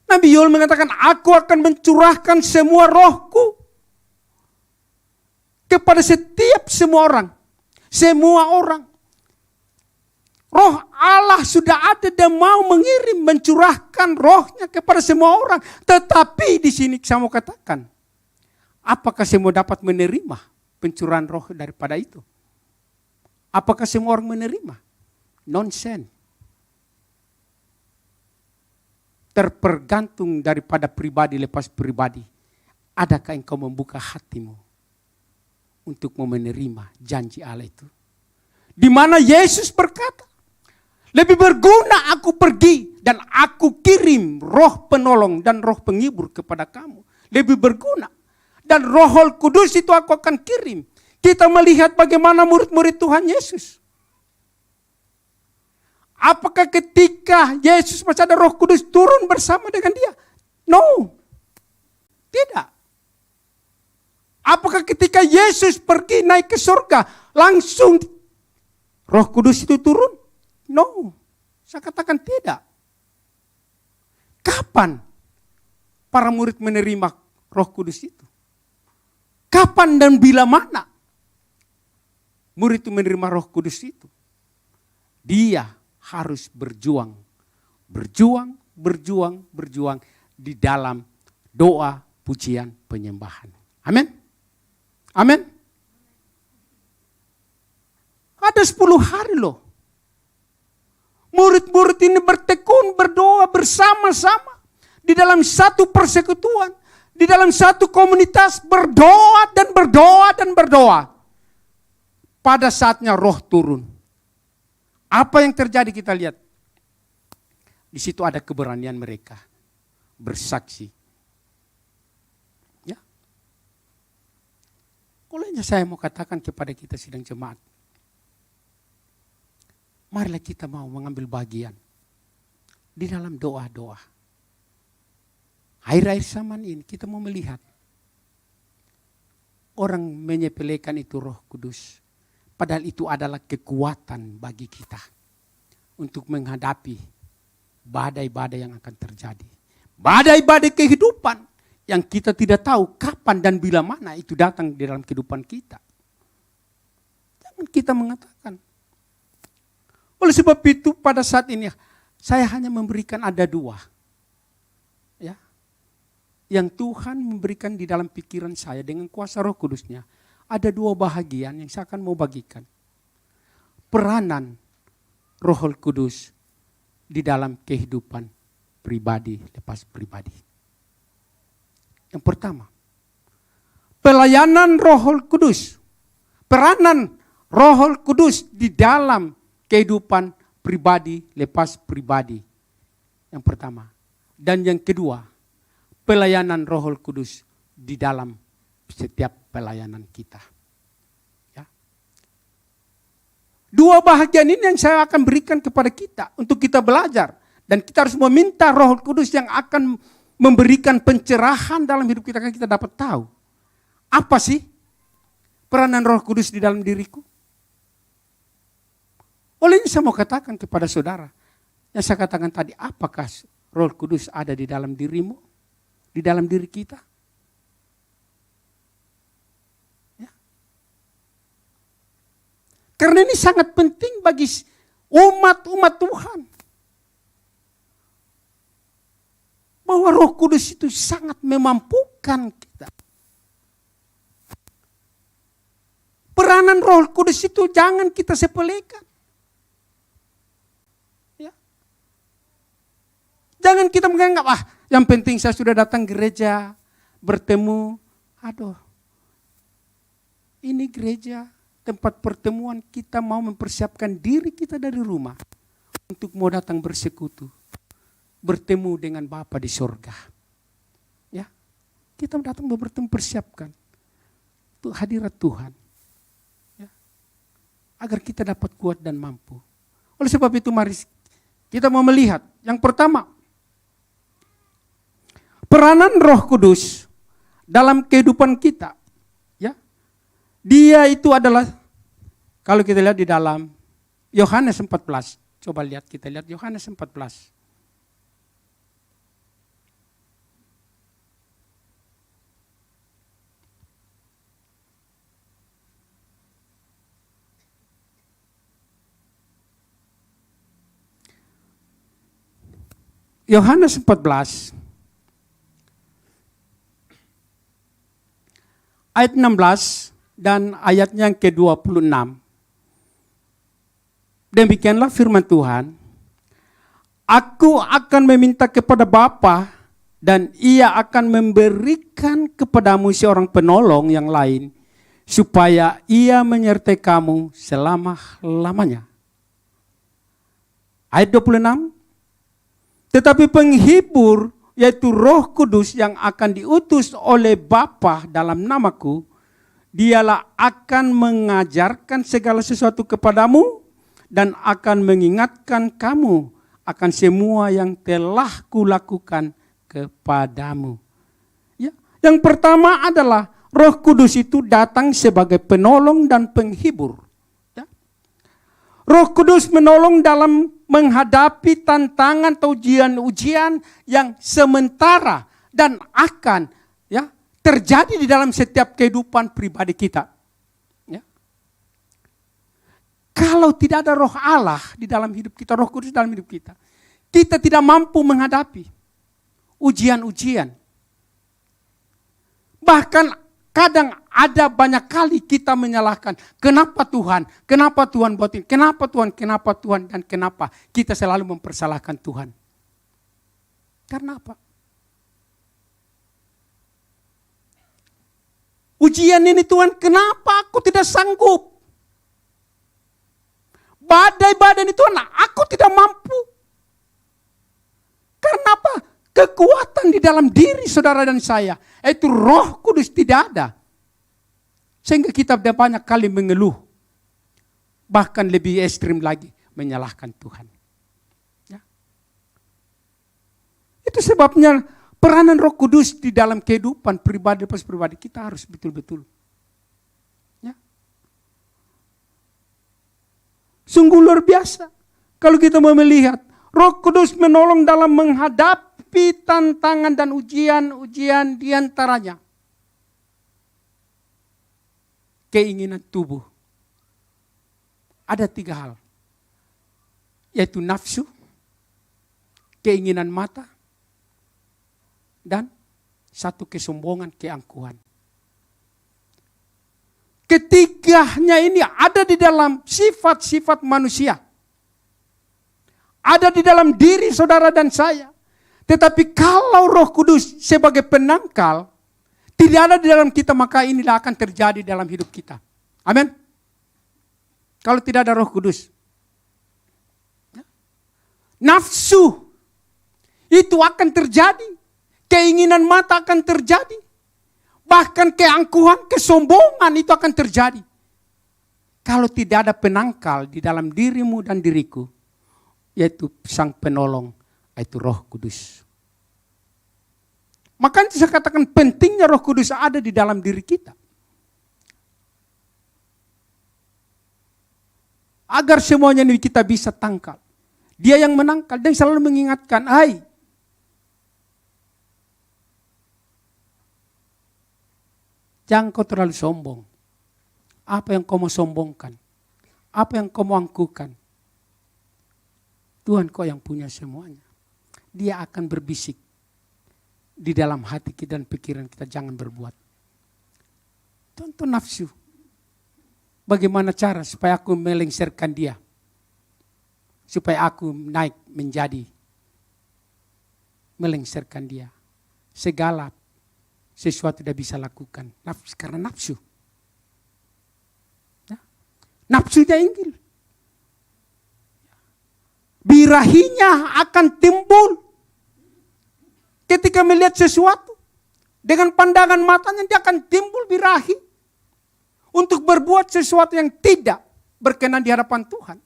Nabi Yoel mengatakan, aku akan mencurahkan semua rohku kepada semua orang. Semua orang. Roh Allah sudah ada dan mau mengirim, mencurahkan rohnya kepada semua orang. Tetapi di sini saya mau katakan, apakah semua dapat menerima pencurahan roh daripada itu? Apakah semua orang menerima? Nonsen. Terpergantung daripada pribadi lepas pribadi. Adakah engkau membuka hatimu untuk menerima janji Allah itu? Di mana Yesus berkata, lebih berguna aku pergi dan aku kirim roh penolong dan roh penghibur kepada kamu. Lebih berguna. Dan Roh Kudus itu aku akan kirim. Kita melihat bagaimana murid-murid Tuhan Yesus. Apakah ketika Yesus masih ada Roh Kudus turun bersama dengan dia? No. Tidak. Apakah ketika Yesus pergi naik ke surga langsung Roh Kudus itu turun? No. Saya katakan tidak. Kapan para murid menerima Roh Kudus itu? Kapan dan bila mana murid itu menerima Roh Kudus itu? Dia harus berjuang di dalam doa, pujian, penyembahan. Amin. Amin. Ada 10 hari loh. Murid-murid ini bertekun, berdoa bersama-sama. Di dalam satu persekutuan. Di dalam satu komunitas berdoa dan berdoa dan berdoa. Pada saatnya roh turun. Apa yang terjadi kita lihat. Di situ ada keberanian mereka. Bersaksi. Ya. Olehnya saya mau katakan kepada kita sidang jemaat. Marilah kita mau mengambil bagian. Di dalam doa-doa. Akhir-akhir zaman ini kita mau melihat. Orang menyepelekan itu Roh Kudus. Padahal itu adalah kekuatan bagi kita. Untuk menghadapi badai-badai yang akan terjadi. Badai-badai kehidupan. Yang kita tidak tahu kapan dan bila mana itu datang di dalam kehidupan kita. Jangan kita mengatakan. Oleh sebab itu pada saat ini saya hanya memberikan ada 2. Ya. Yang Tuhan memberikan di dalam pikiran saya dengan kuasa Roh Kudusnya. Ada 2 bahagian yang saya akan mau bagikan. Peranan Roh Kudus di dalam kehidupan pribadi lepas pribadi. Yang pertama, pelayanan Roh Kudus. Peranan Roh Kudus di dalam kehidupan pribadi lepas pribadi. Yang pertama. Dan yang kedua, pelayanan Roh Kudus di dalam setiap pelayanan kita. Ya. 2 bahagian ini yang saya akan berikan kepada kita untuk kita belajar. Dan kita harus meminta Roh Kudus yang akan memberikan pencerahan dalam hidup kita, kan kita dapat tahu. Apa sih peranan Roh Kudus di dalam diriku? Olehnya saya mau katakan kepada saudara, yang saya katakan tadi, apakah Roh Kudus ada di dalam dirimu? Di dalam diri kita? Ya. Karena ini sangat penting bagi umat-umat Tuhan. Bahwa Roh Kudus itu sangat memampukan kita. Peranan Roh Kudus itu jangan kita sepelekan. Ya. Jangan kita menganggap, yang penting saya sudah datang gereja, bertemu. Aduh, ini gereja, tempat pertemuan, kita mau mempersiapkan diri kita dari rumah untuk mau datang bersekutu, bertemu dengan Bapa di surga. Ya, kita datang bertemu, persiapkan untuk hadirat Tuhan. Ya, agar kita dapat kuat dan mampu. Oleh sebab itu mari kita mau melihat yang pertama, peranan Roh Kudus dalam kehidupan kita. Ya, dia itu adalah, kalau kita lihat di dalam Yohanes 14. Coba lihat, kita lihat Yohanes 14. Yohanes 14 ayat 16 dan ayatnya yang ke-26. Demikianlah firman Tuhan. Aku akan meminta kepada Bapa dan Ia akan memberikan kepadamu seorang penolong yang lain supaya Ia menyertai kamu selama-lamanya. Ayat 26. Tetapi penghibur, yaitu Roh Kudus yang akan diutus oleh Bapa dalam namaku, dialah akan mengajarkan segala sesuatu kepadamu dan akan mengingatkan kamu akan semua yang telah kulakukan kepadamu. Ya, yang pertama adalah Roh Kudus itu datang sebagai penolong dan penghibur. Ya. Roh Kudus menolong dalam menghadapi tantangan atau ujian-ujian yang sementara dan akan terjadi di dalam setiap kehidupan pribadi kita. Ya. Kalau tidak ada Roh Allah di dalam hidup kita, Roh Kudus dalam hidup kita, kita tidak mampu menghadapi ujian-ujian. Bahkan kadang ada banyak kali kita menyalahkan, kenapa Tuhan buat ini, kenapa Tuhan, dan kenapa kita selalu mempersalahkan Tuhan. Karena apa? Ujian ini Tuhan, kenapa aku tidak sanggup? Badai-badai ini Tuhan, aku tidak mampu. Karena apa? Kekuatan di dalam diri saudara dan saya, itu Roh Kudus tidak ada. Sehingga kita banyak kali mengeluh. Bahkan lebih ekstrim lagi, menyalahkan Tuhan. Ya. Itu sebabnya peranan Roh Kudus di dalam kehidupan pribadi kita harus betul-betul. Ya. Sungguh luar biasa. Kalau kita mau melihat, Roh Kudus menolong dalam menghadapi tantangan dan ujian-ujian diantaranya. Keinginan tubuh. Ada 3 hal. Yaitu nafsu, keinginan mata, dan 1 kesombongan, keangkuhan. Ketiganya ini ada di dalam sifat-sifat manusia. Ada di dalam diri saudara dan saya. Tetapi kalau Roh Kudus sebagai penangkal tidak ada di dalam kita, maka inilah akan terjadi dalam hidup kita. Amin. Kalau tidak ada Roh Kudus. Nafsu itu akan terjadi. Keinginan mata akan terjadi. Bahkan keangkuhan, kesombongan itu akan terjadi. Kalau tidak ada penangkal di dalam dirimu dan diriku, yaitu Sang Penolong, yaitu Roh Kudus. Makanya saya katakan pentingnya Roh Kudus ada di dalam diri kita. Agar semuanya ini kita bisa tangkal. Dia yang menangkal dan selalu mengingatkan, hai, jangan kau terlalu sombong. Apa yang kau mau sombongkan? Apa yang kau mau angkukan? Tuhan kau yang punya semuanya. Dia akan berbisik di dalam hati kita dan pikiran kita, jangan berbuat. Contoh nafsu. Bagaimana cara supaya aku melengsarkan dia? Supaya aku naik menjadi melengsarkan dia. Segala sesuatu tidak bisa lakukan. Nafsu, karena nafsu. Ya. Nafsunya inggil. Birahinya akan timbul ketika melihat sesuatu. Dengan pandangan matanya dia akan timbul birahi. Untuk berbuat sesuatu yang tidak berkenan di hadapan Tuhan.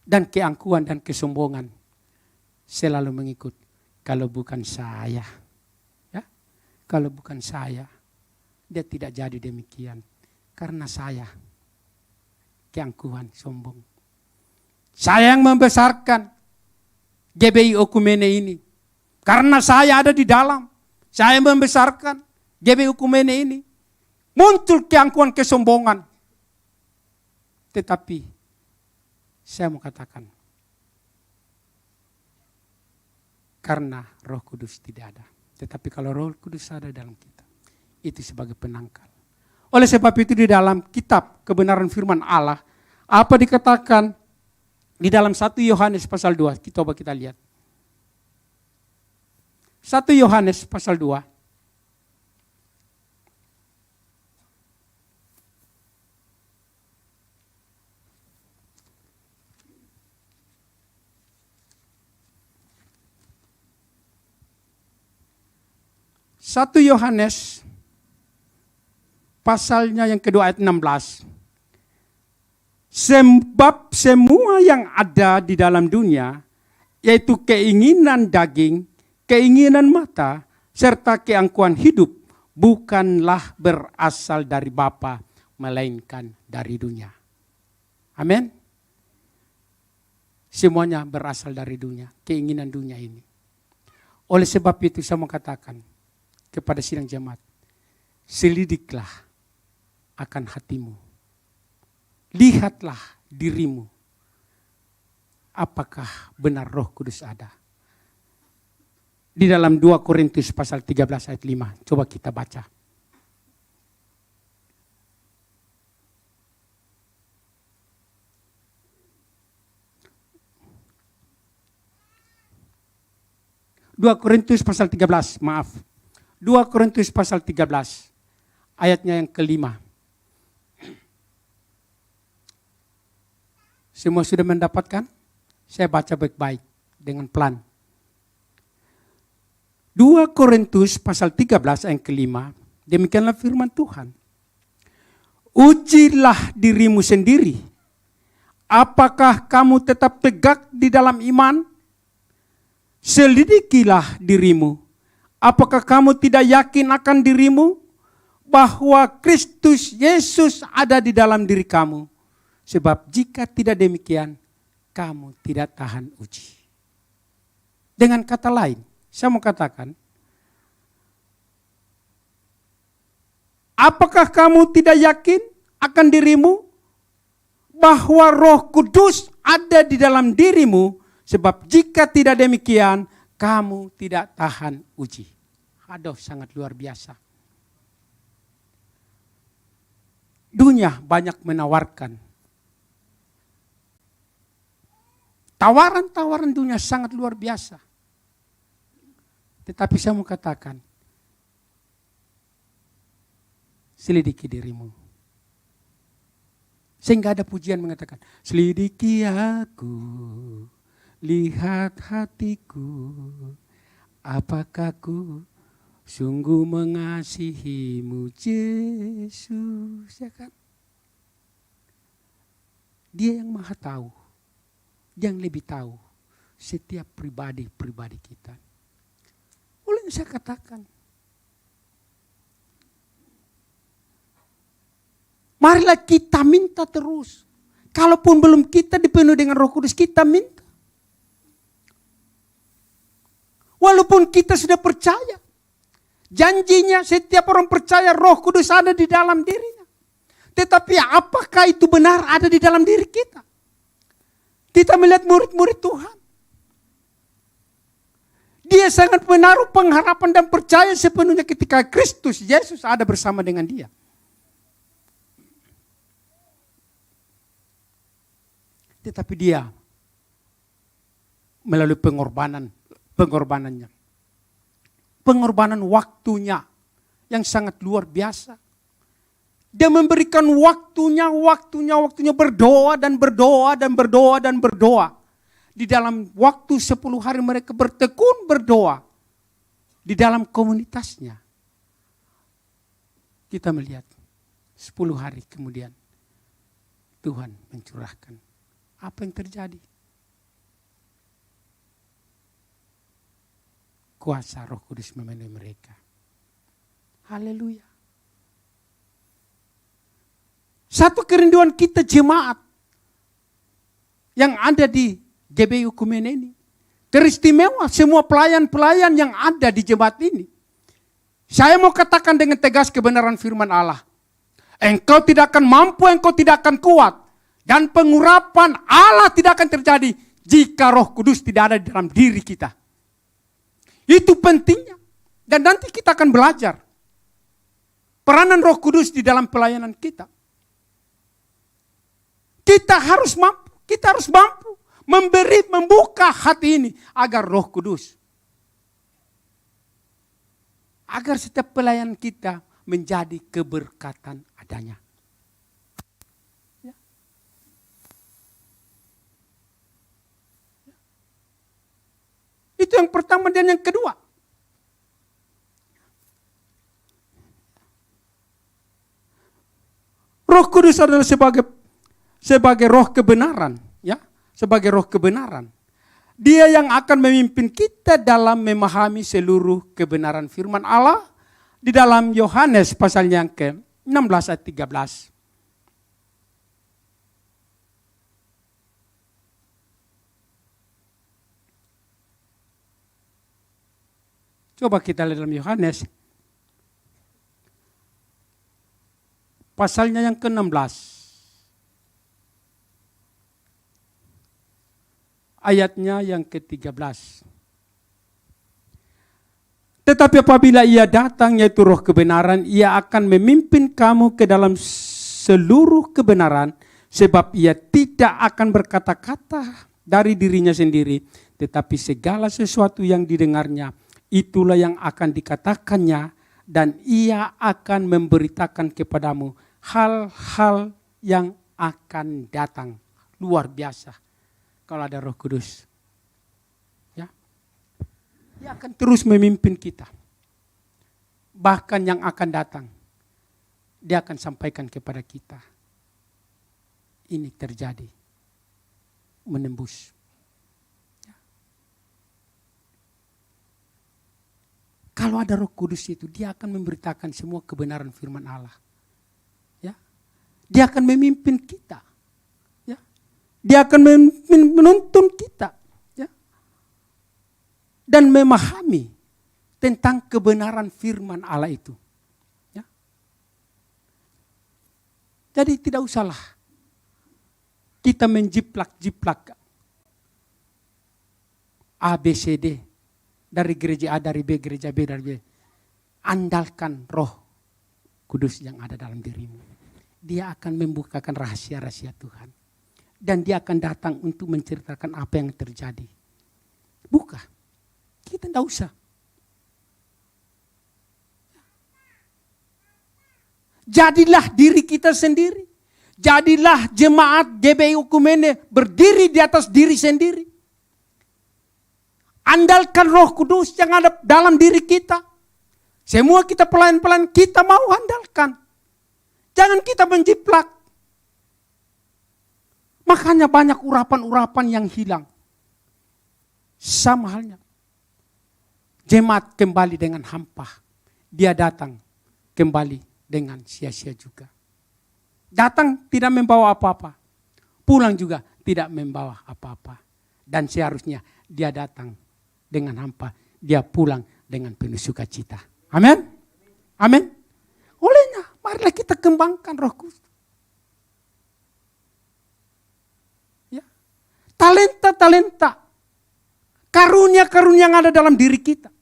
Dan keangkuhan dan kesombongan selalu mengikut. Kalau bukan saya, ya, kalau bukan saya, dia tidak jadi demikian. Karena saya, keangkuhan, sombong. Saya yang membesarkan GBI Okumene ini. Karena saya ada di dalam, saya yang membesarkan GBI Okumene ini. Muncul keangkuhan, kesombongan. Tetapi saya mau katakan, karena Roh Kudus tidak ada. Tetapi kalau Roh Kudus ada dalam kita, itu sebagai penangkal. Oleh sebab itu di dalam kitab kebenaran firman Allah, apa dikatakan di dalam 1 Yohanes pasal 2, coba kita lihat. 1 Yohanes pasal 2. Satu Yohanes pasalnya yang kedua ayat 16. Sebab semua yang ada di dalam dunia, yaitu keinginan daging, keinginan mata, serta keangkuhan hidup, bukanlah berasal dari Bapa, melainkan dari dunia. Amin. Semuanya berasal dari dunia, keinginan dunia ini. Oleh sebab itu saya mau katakan kepada sidang jemaat, selidiklah akan hatimu. Lihatlah dirimu. Apakah benar Roh Kudus ada? Di dalam 2 Korintus pasal 13 ayat 5. Coba kita baca. Dua Korintus pasal 13, maaf. 2 Korintus pasal 13, ayatnya yang kelima. Semua sudah mendapatkan? Saya baca baik-baik dengan pelan. 2 Korintus pasal 13 ayat kelima, demikianlah firman Tuhan. Ujilah dirimu sendiri. Apakah kamu tetap tegak di dalam iman? Selidikilah dirimu. Apakah kamu tidak yakin akan dirimu bahwa Kristus Yesus ada di dalam diri kamu? Sebab jika tidak demikian, kamu tidak tahan uji. Dengan kata lain, saya mau katakan, apakah kamu tidak yakin akan dirimu bahwa Roh Kudus ada di dalam dirimu? Sebab jika tidak demikian, kamu tidak tahan uji. Aduh, sangat luar biasa. Dunia banyak menawarkan. Tawaran-tawaran dunia sangat luar biasa. Tetapi saya mau katakan, selidiki dirimu. Sehingga ada pujian mengatakan, selidiki aku, lihat hatiku, apakah ku sungguh mengasihimu Yesus, ya kan? Dia yang maha tahu, yang lebih tahu setiap pribadi-pribadi kita. Oleh yang saya katakan, marilah kita minta terus. Kalaupun belum kita dipenuhi dengan Roh Kudus, kita minta. Walaupun kita sudah percaya. Janjinya setiap orang percaya Roh Kudus ada di dalam dirinya. Tetapi apakah itu benar ada di dalam diri kita? Kita melihat murid-murid Tuhan. Dia sangat menaruh pengharapan dan percaya sepenuhnya ketika Kristus Yesus ada bersama dengan dia. Tetapi dia melalui pengorbanannya. Pengorbanan waktunya yang sangat luar biasa. Dia memberikan waktunya berdoa dan berdoa dan berdoa dan berdoa. Di dalam waktu 10 hari mereka bertekun berdoa. Di dalam komunitasnya. Kita melihat 10 hari kemudian Tuhan mencurahkan. Apa yang terjadi? Kuasa Roh Kudus memenuhi mereka. Haleluya. Satu kerinduan kita jemaat yang ada di GBI Ukumene ini. Teristimewa semua pelayan-pelayan yang ada di jemaat ini. Saya mau katakan dengan tegas kebenaran firman Allah. Engkau tidak akan mampu, engkau tidak akan kuat. Dan pengurapan Allah tidak akan terjadi jika Roh Kudus tidak ada di dalam diri kita. Itu pentingnya. Dan nanti kita akan belajar peranan Roh Kudus di dalam pelayanan kita. Kita harus mampu membuka hati ini agar Roh Kudus. Agar setiap pelayan kita menjadi keberkatan adanya. Itu yang pertama dan yang kedua. Roh Kudus adalah sebagai roh kebenaran, ya, sebagai roh kebenaran. Dia yang akan memimpin kita dalam memahami seluruh kebenaran firman Allah di dalam Yohanes pasal yang ke-16 ayat 13. Coba kita lihat dalam Yohanes. Pasalnya yang ke-16. Ayatnya yang ke-13. Tetapi apabila ia datang yaitu roh kebenaran, ia akan memimpin kamu ke dalam seluruh kebenaran. Sebab ia tidak akan berkata-kata dari dirinya sendiri. Tetapi segala sesuatu yang didengarnya, itulah yang akan dikatakannya dan ia akan memberitakan kepadamu hal-hal yang akan datang. Luar biasa kalau ada Roh Kudus. Ya. Dia akan terus memimpin kita. Bahkan yang akan datang, dia akan sampaikan kepada kita. Ini terjadi. Menembus. Kalau ada Roh Kudus itu, dia akan memberitakan semua kebenaran firman Allah. Ya. Dia akan memimpin kita. Ya. Dia akan menuntun kita. Ya. Dan memahami tentang kebenaran firman Allah itu. Ya. Jadi tidak usahlah kita menjiplak-jiplak A, B, C, D. Dari gereja A, dari B, gereja B, dari B. Andalkan Roh Kudus yang ada dalam dirimu. Dia akan membukakan rahasia-rahasia Tuhan. Dan dia akan datang untuk menceritakan apa yang terjadi. Buka. Kita tidak usah. Jadilah diri kita sendiri. Jadilah jemaat GBI Ukumene berdiri di atas diri sendiri. Andalkan Roh Kudus yang ada dalam diri kita. Semua kita pelayan-pelayan kita mau andalkan. Jangan kita menjiplak. Makanya banyak urapan-urapan yang hilang. Sama halnya. Jemaat kembali dengan hampa. Dia datang kembali dengan sia-sia juga. Datang tidak membawa apa-apa. Pulang juga tidak membawa apa-apa. Dan seharusnya dia datang dengan hampa. dia pulang dengan penuh sukacita. Amin. Amin. Olehnya, marilah kita kembangkan Roh Kudus. Ya. Talenta-talenta, karunia-karunia yang ada dalam diri kita.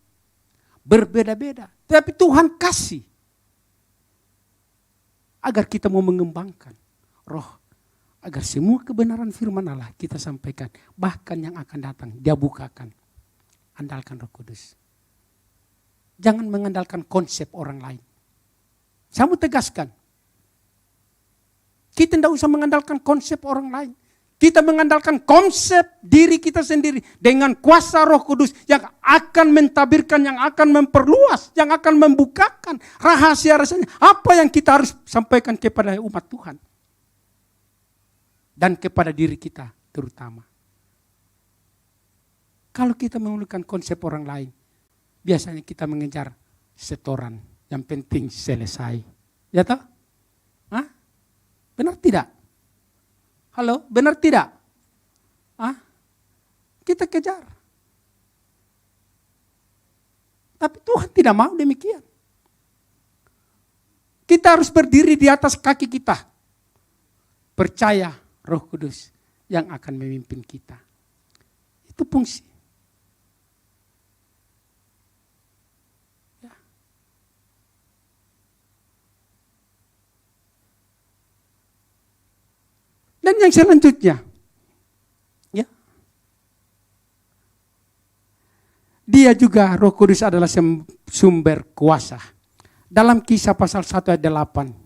Berbeda-beda. Tapi Tuhan kasih. Agar kita mau mengembangkan roh. Agar semua kebenaran firman Allah kita sampaikan. Bahkan yang akan datang, dia bukakan. Andalkan Roh Kudus. Jangan mengandalkan konsep orang lain. Saya mau tegaskan. Kita tidak usah mengandalkan konsep orang lain. Kita mengandalkan konsep diri kita sendiri dengan kuasa Roh Kudus yang akan mentabirkan, yang akan memperluas, yang akan membukakan rahasia-rahasianya. Apa yang kita harus sampaikan kepada umat Tuhan. Dan kepada diri kita terutama. Kalau kita menggunakan konsep orang lain, biasanya kita mengejar setoran. Yang penting selesai. Ya toh? Hah? Benar tidak? Halo, benar tidak? Hah? Kita kejar. Tapi Tuhan tidak mau demikian. Kita harus berdiri di atas kaki kita. Percaya Roh Kudus yang akan memimpin kita. Itu fungsi. Ya. Dan yang selanjutnya, ya, dia juga Roh Kudus adalah sumber kuasa. Dalam Kisah pasal 1 ayat 8.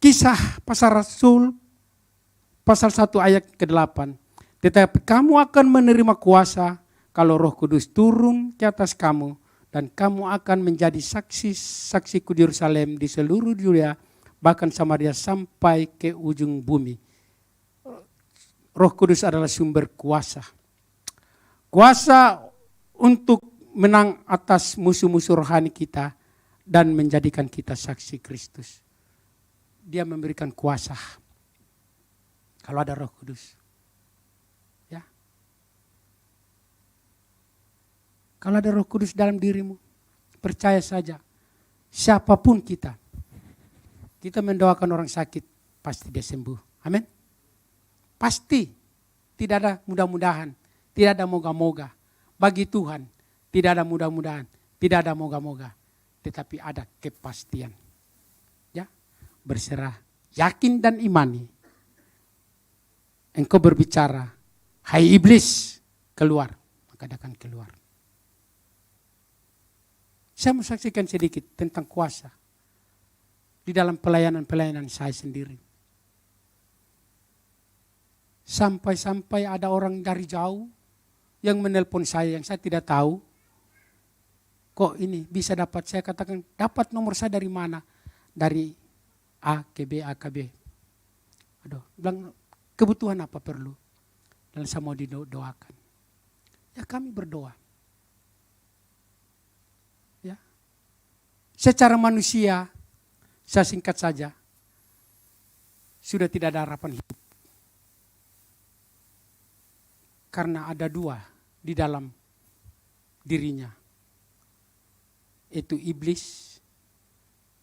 Kisah pasal Rasul pasal 1 ayat ke-8. Tetapi kamu akan menerima kuasa kalau Roh Kudus turun ke atas kamu dan kamu akan menjadi saksi-saksiku di Yerusalem, di seluruh Yudea, bahkan Samaria sampai ke ujung bumi. Roh Kudus adalah sumber kuasa. Kuasa untuk menang atas musuh-musuh rohani kita dan menjadikan kita saksi Kristus. Dia memberikan kuasa. Kalau ada Roh Kudus. Ya. Kalau ada Roh Kudus dalam dirimu, percaya saja. Siapapun kita mendoakan orang sakit, pasti dia sembuh. Amin. Pasti. Tidak ada mudah-mudahan. Tidak ada moga-moga. Bagi Tuhan, tidak ada mudah-mudahan. Tidak ada moga-moga. Tetapi ada kepastian. Ya. Berserah, yakin dan imani. Engkau berbicara, hai iblis, keluar. Maka dia akan keluar. Saya mau saksikan sedikit tentang kuasa. Di dalam pelayanan-pelayanan saya sendiri. Sampai-sampai ada orang dari jauh yang menelpon saya yang saya tidak tahu. Kok ini bisa dapat, saya katakan, dapat nomor saya dari mana? Dari A ke B, A ke B. Aduh, bilang, kebutuhan apa perlu? Dan saya mau didoakan. Ya kami berdoa. Ya. Secara manusia, saya singkat saja, sudah tidak ada harapan hidup. Karena ada dua di dalam dirinya. Itu iblis,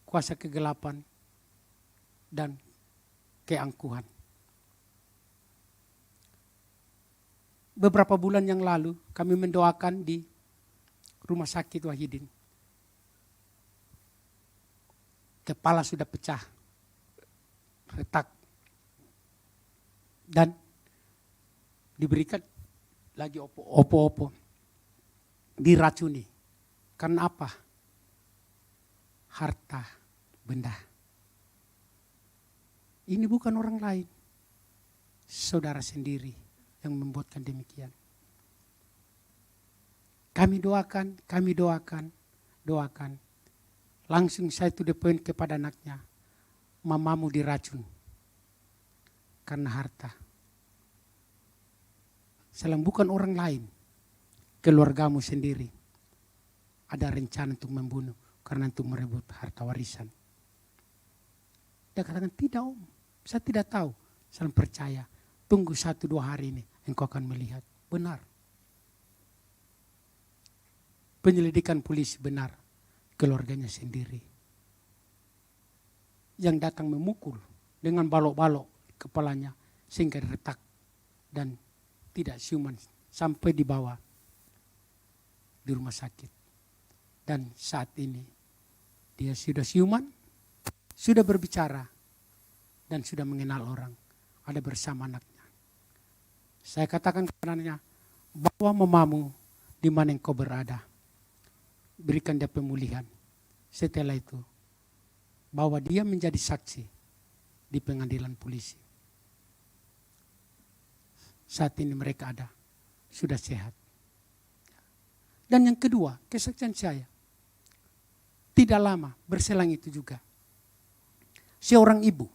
kuasa kegelapan, dan keangkuhan. Beberapa bulan yang lalu kami mendoakan di rumah sakit Wahidin. Kepala sudah pecah, retak. Dan diberikan lagi opo-opo. Diracuni. Karena apa? Harta benda. Ini bukan orang lain. Saudara sendiri yang membuatkan demikian. Kami doakan. Langsung saya to the point kepada anaknya. Mamamu diracun. Karena harta. Salam bukan orang lain. Keluargamu sendiri. ada rencana untuk membunuh karena untuk merebut harta warisan. Dia katakan, tidak om, saya tidak tahu. Saya percaya, tunggu 1-2 hari ini, engkau akan melihat. Benar. Penyelidikan polisi benar, keluarganya sendiri. Yang datang memukul dengan balok-balok kepalanya sehingga retak dan tidak siuman sampai dibawa di rumah sakit. Dan saat ini dia sudah siuman, sudah berbicara, dan sudah mengenal orang, ada bersama anaknya. Saya katakan kepadanya, bawa mamamu di mana engkau berada. Berikan dia pemulihan. Setelah itu, bawa dia menjadi saksi di pengadilan polisi. Saat ini mereka ada, sudah sehat. Dan yang kedua, kesaksian saya. Tidak lama, berselang itu juga. Seorang ibu,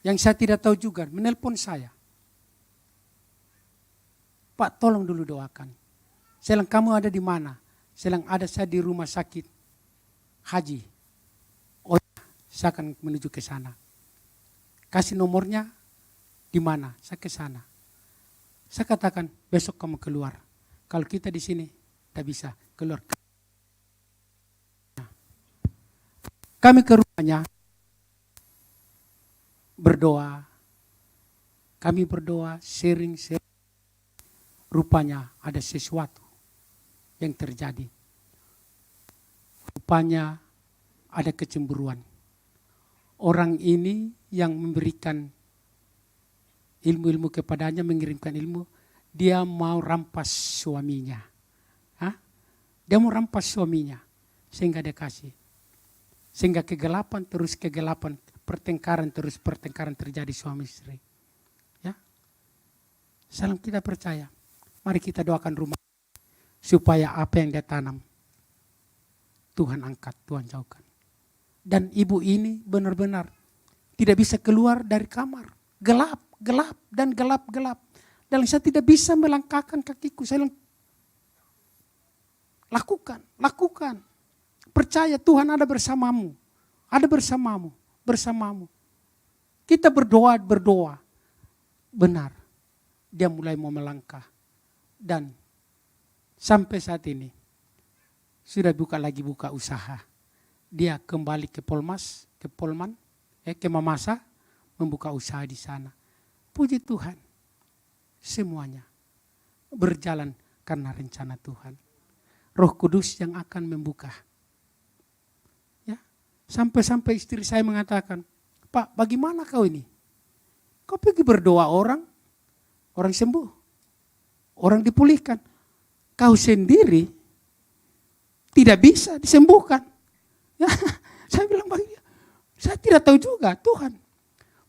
yang saya tidak tahu juga, menelpon saya. Pak, tolong dulu doakan. Saya bilang, kamu ada di mana? Saya bilang, ada saya di rumah sakit haji. Oh, saya akan menuju ke sana. Kasih nomornya, di mana? Saya ke sana. Saya katakan, besok kamu keluar. Kalau kita di sini, tidak bisa keluar. Kami ke rumahnya, berdoa. Kami berdoa, sharing. Rupanya ada sesuatu yang terjadi. Rupanya ada kecemburuan. Orang ini yang memberikan ilmu-ilmu kepadanya, mengirimkan ilmu, dia mau rampas suaminya. Dia mau rampas suaminya, sehingga dia kasih. Sehingga kegelapan terus kegelapan, pertengkaran terus pertengkaran terjadi suami istri. Ya, salam kita percaya. Mari kita doakan rumah supaya apa yang dia tanam Tuhan angkat, Tuhan jauhkan. Dan ibu ini benar-benar tidak bisa keluar dari kamar. Gelap, gelap, dan gelap-gelap. Dan saya tidak bisa melangkahkan kakiku. Saya bilang, lakukan. Percaya Tuhan ada bersamamu. Ada bersamamu. Kita berdoa. Benar. Dia mulai mau melangkah. Dan sampai saat ini sudah buka usaha. Dia kembali ke Mamasa, membuka usaha di sana. Puji Tuhan, semuanya berjalan karena rencana Tuhan. Roh Kudus yang akan membuka. Ya, sampai istri saya mengatakan, Pak, bagaimana kau ini? Kau pergi berdoa orang sembuh, orang dipulihkan. Kau sendiri tidak bisa disembuhkan. Ya, saya bilang bagi dia, saya tidak tahu juga Tuhan.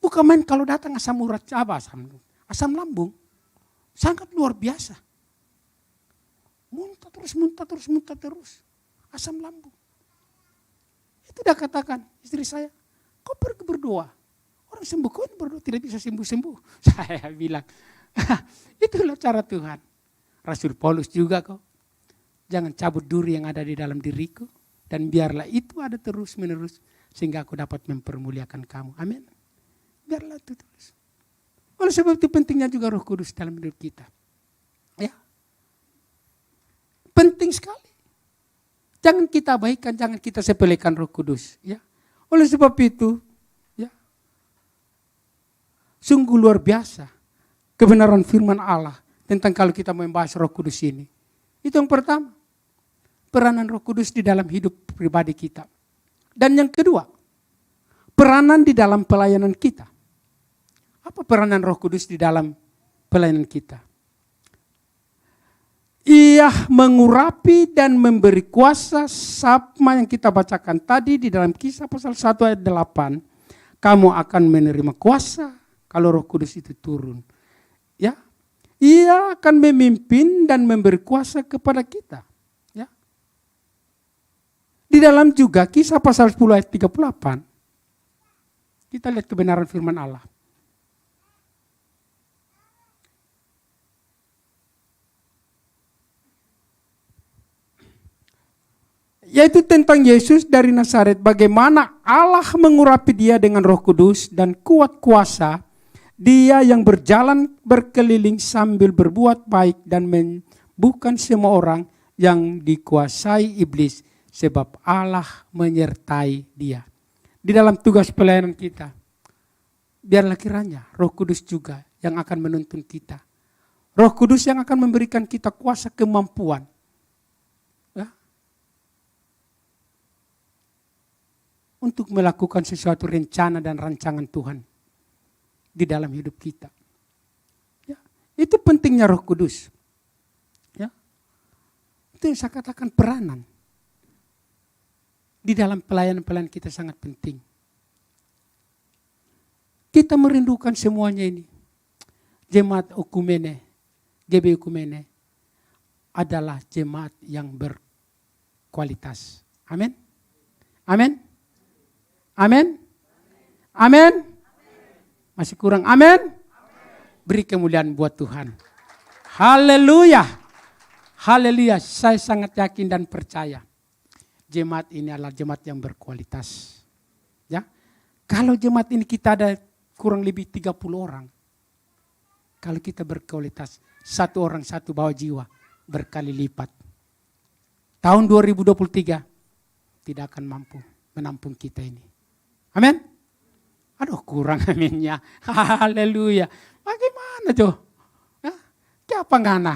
Bukan main kalau datang asam urat, asam lambung. Sangat luar biasa. Muntah terus. Asam lambung. Itu dia katakan istri saya, kau pergi berdoa. Orang sembuh, kau berdoa tidak bisa sembuh-sembuh. Saya bilang, itulah cara Tuhan. Rasul Paulus juga kok. Jangan cabut duri yang ada di dalam diriku. Dan biarlah itu ada terus menerus. Sehingga aku dapat mempermuliakan kamu. Amin. Biarlah itu terus. Oleh sebab itu pentingnya juga Roh Kudus dalam hidup kita. Ya. Penting sekali. Jangan kita abaikan, jangan kita sepelekan Roh Kudus. Ya. Oleh sebab itu, ya, sungguh luar biasa kebenaran firman Allah tentang kalau kita membahas Roh Kudus ini. Itu yang pertama, peranan Roh Kudus di dalam hidup pribadi kita. Dan yang kedua, peranan di dalam pelayanan kita. Apa peranan Roh Kudus di dalam pelayanan kita? Ia mengurapi dan memberi kuasa sama yang kita bacakan tadi di dalam Kisah pasal 1 ayat 8. Kamu akan menerima kuasa kalau Roh Kudus itu turun. Ya, ia akan memimpin dan memberi kuasa kepada kita. Ya. Di dalam juga Kisah pasal 10 ayat 38. Kita lihat kebenaran firman Allah. Yaitu tentang Yesus dari Nazaret, bagaimana Allah mengurapi dia dengan Roh Kudus dan kuat kuasa, dia yang berjalan berkeliling sambil berbuat baik dan menyembuhkan semua orang yang dikuasai iblis, sebab Allah menyertai dia. Di dalam tugas pelayanan kita, biarlah kiranya Roh Kudus juga yang akan menuntun kita. Roh Kudus yang akan memberikan kita kuasa kemampuan. Ya, untuk melakukan sesuatu rencana dan rancangan Tuhan di dalam hidup kita. Ya, itu pentingnya Roh Kudus. Ya, itu yang saya katakan peranan. Di dalam pelayanan-pelayanan kita sangat penting. Kita merindukan semuanya ini. Jemaat Okumene, GB Okumene adalah jemaat yang berkualitas. Amin. Amin. Amin. Amin. Masih kurang amin? Beri kemuliaan buat Tuhan. Haleluya. Haleluya. Saya sangat yakin dan percaya. Jemaat ini adalah jemaat yang berkualitas. Ya. Kalau jemaat ini kita ada kurang lebih 30 orang. Kalau kita berkualitas, satu orang satu bawa jiwa berkali lipat. Tahun 2023 tidak akan mampu menampung kita ini. Amin. Aduh kurang aminnya. Haleluya. Bagaimana tuh? Ya, siapa ngana?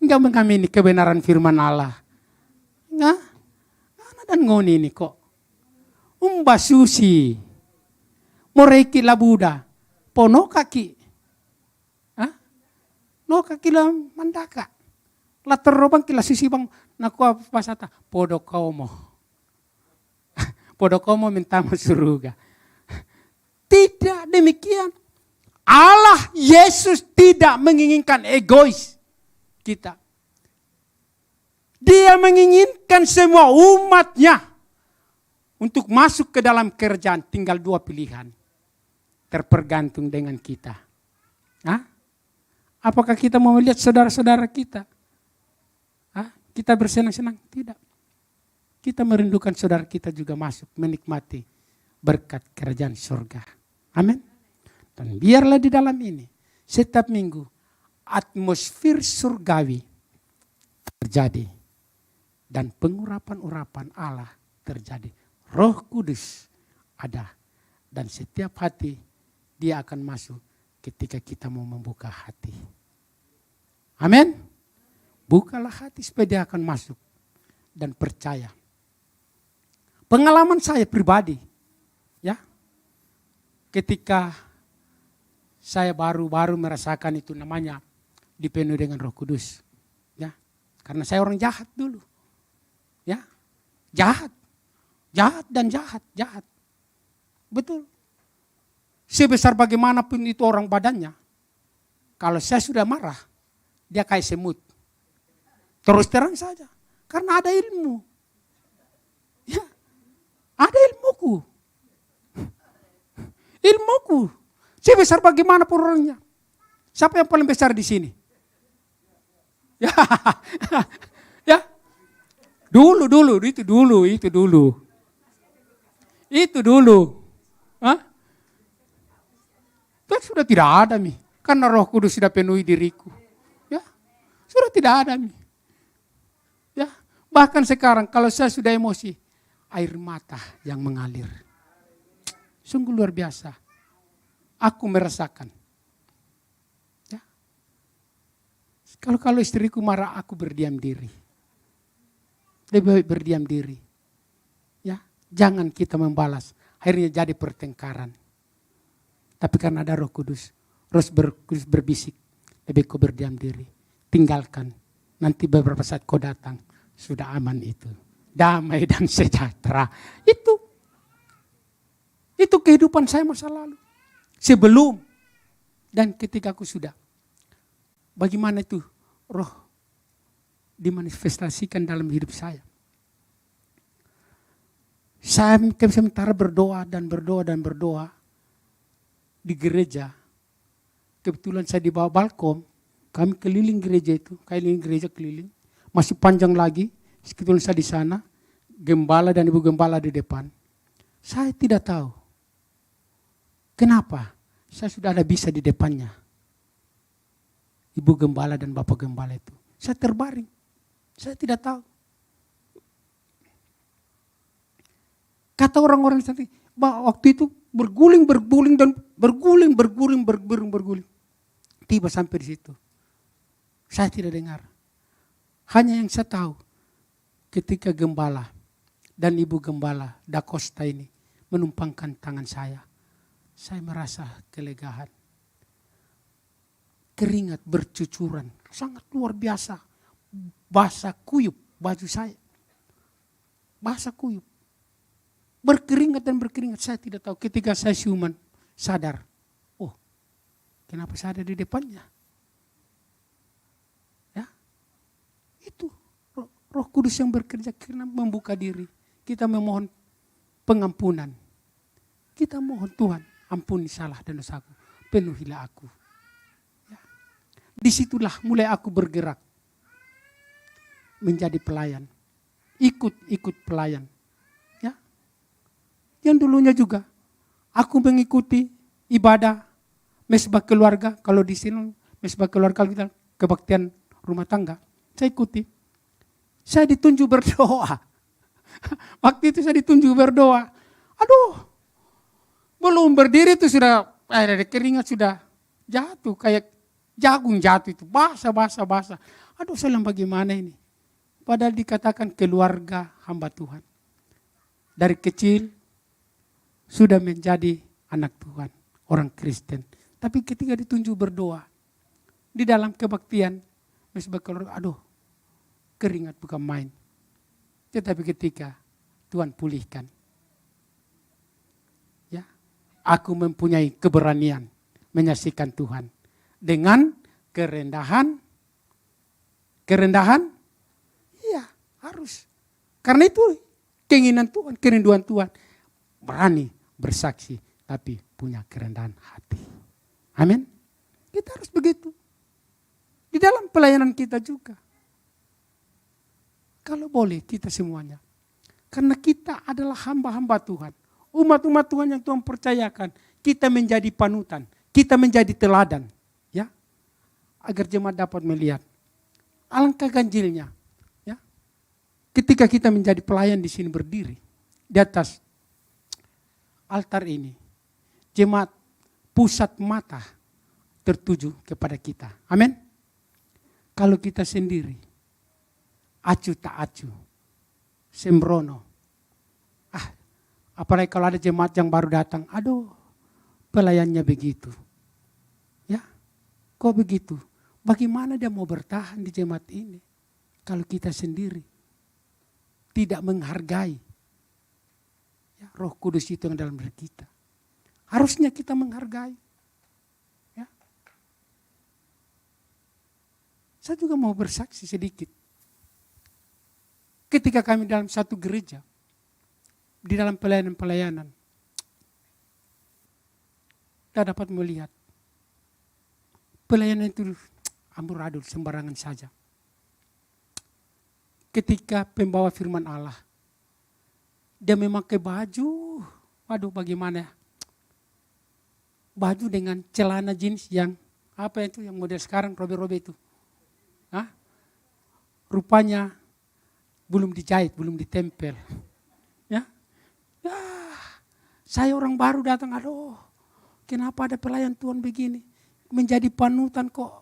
Enggak mengamini kebenaran firman Allah. Enggak. Ngana dan ngoni ini kok. Umba susi. Moreki labuda. Pono kaki. Hah? No kaki la mandaka. La terobang kila susi bang. Naku pasata. Podo kaumo. Podo kaumo mintamu suruga. Tidak demikian. Allah Yesus tidak menginginkan egois kita. Dia menginginkan semua umatnya untuk masuk ke dalam kerjaan. Tinggal dua pilihan. Terpergantung dengan kita. Hah? Apakah kita mau melihat saudara-saudara kita? Hah? Kita bersenang-senang? Tidak. Kita merindukan saudara kita juga masuk menikmati berkat kerajaan surga. Amin. Dan biarlah di dalam ini setiap minggu atmosfer surgawi terjadi dan pengurapan-urapan Allah terjadi. Roh Kudus ada dan setiap hati dia akan masuk ketika kita mau membuka hati. Amin. Bukalah hati supaya dia akan masuk dan percaya. Pengalaman saya pribadi, ya, ketika saya baru merasakan itu namanya dipenuhi dengan Roh Kudus, ya, karena saya orang jahat dulu, ya, jahat dan jahat, betul. Sebesar bagaimanapun itu orang badannya, kalau saya sudah marah, dia kayak semut. Terus terang saja, karena ada ilmu, ya, ada ilmuku. Sebesar bagaimanapun orangnya. Siapa yang paling besar di sini? Ya, ya. Itu dulu. Hah? Kan sudah tidak ada mi, karena Roh Kudus sudah penuhi diriku. Ya, sudah tidak ada mi. Ya, bahkan sekarang kalau saya sudah emosi, air mata yang mengalir. Sungguh luar biasa. Aku merasakan. Ya. Kalau istriku marah, aku berdiam diri. Lebih baik berdiam diri. Ya, jangan kita membalas. Akhirnya jadi pertengkaran. Tapi karena ada Roh Kudus, Kudus berbisik, lebih kau berdiam diri. Tinggalkan. Nanti beberapa saat kau datang, sudah aman itu. Damai dan sejahtera. Itu kehidupan saya masa lalu. Sebelum dan ketika aku sudah. Bagaimana itu roh dimanifestasikan dalam hidup saya. Saya sementara berdoa di gereja. Kebetulan saya di bawah balkon. Kami keliling gereja itu. Keliling. Masih panjang lagi. Kebetulan saya di sana. gembala dan ibu gembala di depan. Saya tidak tahu kenapa saya sudah ada bisa di depannya. Ibu gembala dan bapak gembala itu. Saya terbaring. Saya tidak tahu. Kata orang-orang di sana, waktu itu berguling dan berguling. Tiba sampai di situ. Saya tidak dengar. Hanya yang saya tahu, ketika gembala dan ibu gembala Da Costa ini menumpangkan tangan saya merasa kelegaan. Keringat bercucuran, sangat luar biasa. Basah kuyup baju saya. Basah kuyup. Berkeringat, saya tidak tahu. Ketika saya siuman, sadar. Oh, kenapa saya ada di depannya? Ya, itu Roh Kudus yang bekerja karena membuka diri. Kita memohon pengampunan. Kita mohon Tuhan, ampuni salah dan dosaku. Penuhilah aku. Ya. Disitulah mulai aku bergerak. Menjadi pelayan. Ikut pelayan. Yang dulunya juga aku mengikuti ibadah mesbah keluarga. Kalau di sini mesbah keluarga kita kebaktian rumah tangga, saya ikuti. Saya ditunjuk berdoa. Waktu itu saya ditunjuk berdoa. Aduh, belum berdiri itu sudah air keringat sudah jatuh kayak jagung jatuh itu basah. Aduh, saya bagaimana ini? Padahal dikatakan keluarga hamba Tuhan. Dari kecil sudah menjadi anak Tuhan, orang Kristen. Tapi ketika ditunjuk berdoa, di dalam kebaktian, aduh, keringat bukan main. Tetapi ketika Tuhan pulihkan, ya, aku mempunyai keberanian menyaksikan Tuhan. Dengan kerendahan, iya harus. Karena itu keinginan Tuhan, kerinduan Tuhan. Berani bersaksi, tapi punya kerendahan hati. Amin. Kita harus begitu. Di dalam pelayanan kita juga. Kalau boleh kita semuanya. Karena kita adalah hamba-hamba Tuhan. Umat-umat Tuhan yang Tuhan percayakan. Kita menjadi panutan. Kita menjadi teladan. Ya, agar jemaat dapat melihat. Alangkah ganjilnya. Ya, ketika kita menjadi pelayan di sini berdiri. Di atas altar ini, jemaat pusat mata tertuju kepada kita. Amin. Kalau kita sendiri, acu tak acu, sembrono. Apalagi kalau ada jemaat yang baru datang, aduh, pelayannya begitu. Ya, kok begitu? Bagaimana dia mau bertahan di jemaat ini? Kalau kita sendiri tidak menghargai Roh Kudus itu yang dalam diri kita. Harusnya kita menghargai. Ya. Saya juga mau bersaksi sedikit. Ketika kami dalam satu gereja, di dalam pelayanan-pelayanan, kita dapat melihat pelayanan itu amburadul sembarangan saja. Ketika pembawa firman Allah, dia memakai baju, waduh bagaimana ya? Baju dengan celana jeans yang apa itu yang model sekarang robe-robe itu. Hah? Rupanya belum dijahit, belum ditempel. Ya. Ya, saya orang baru datang, aduh, kenapa ada pelayan Tuhan begini? Menjadi panutan kok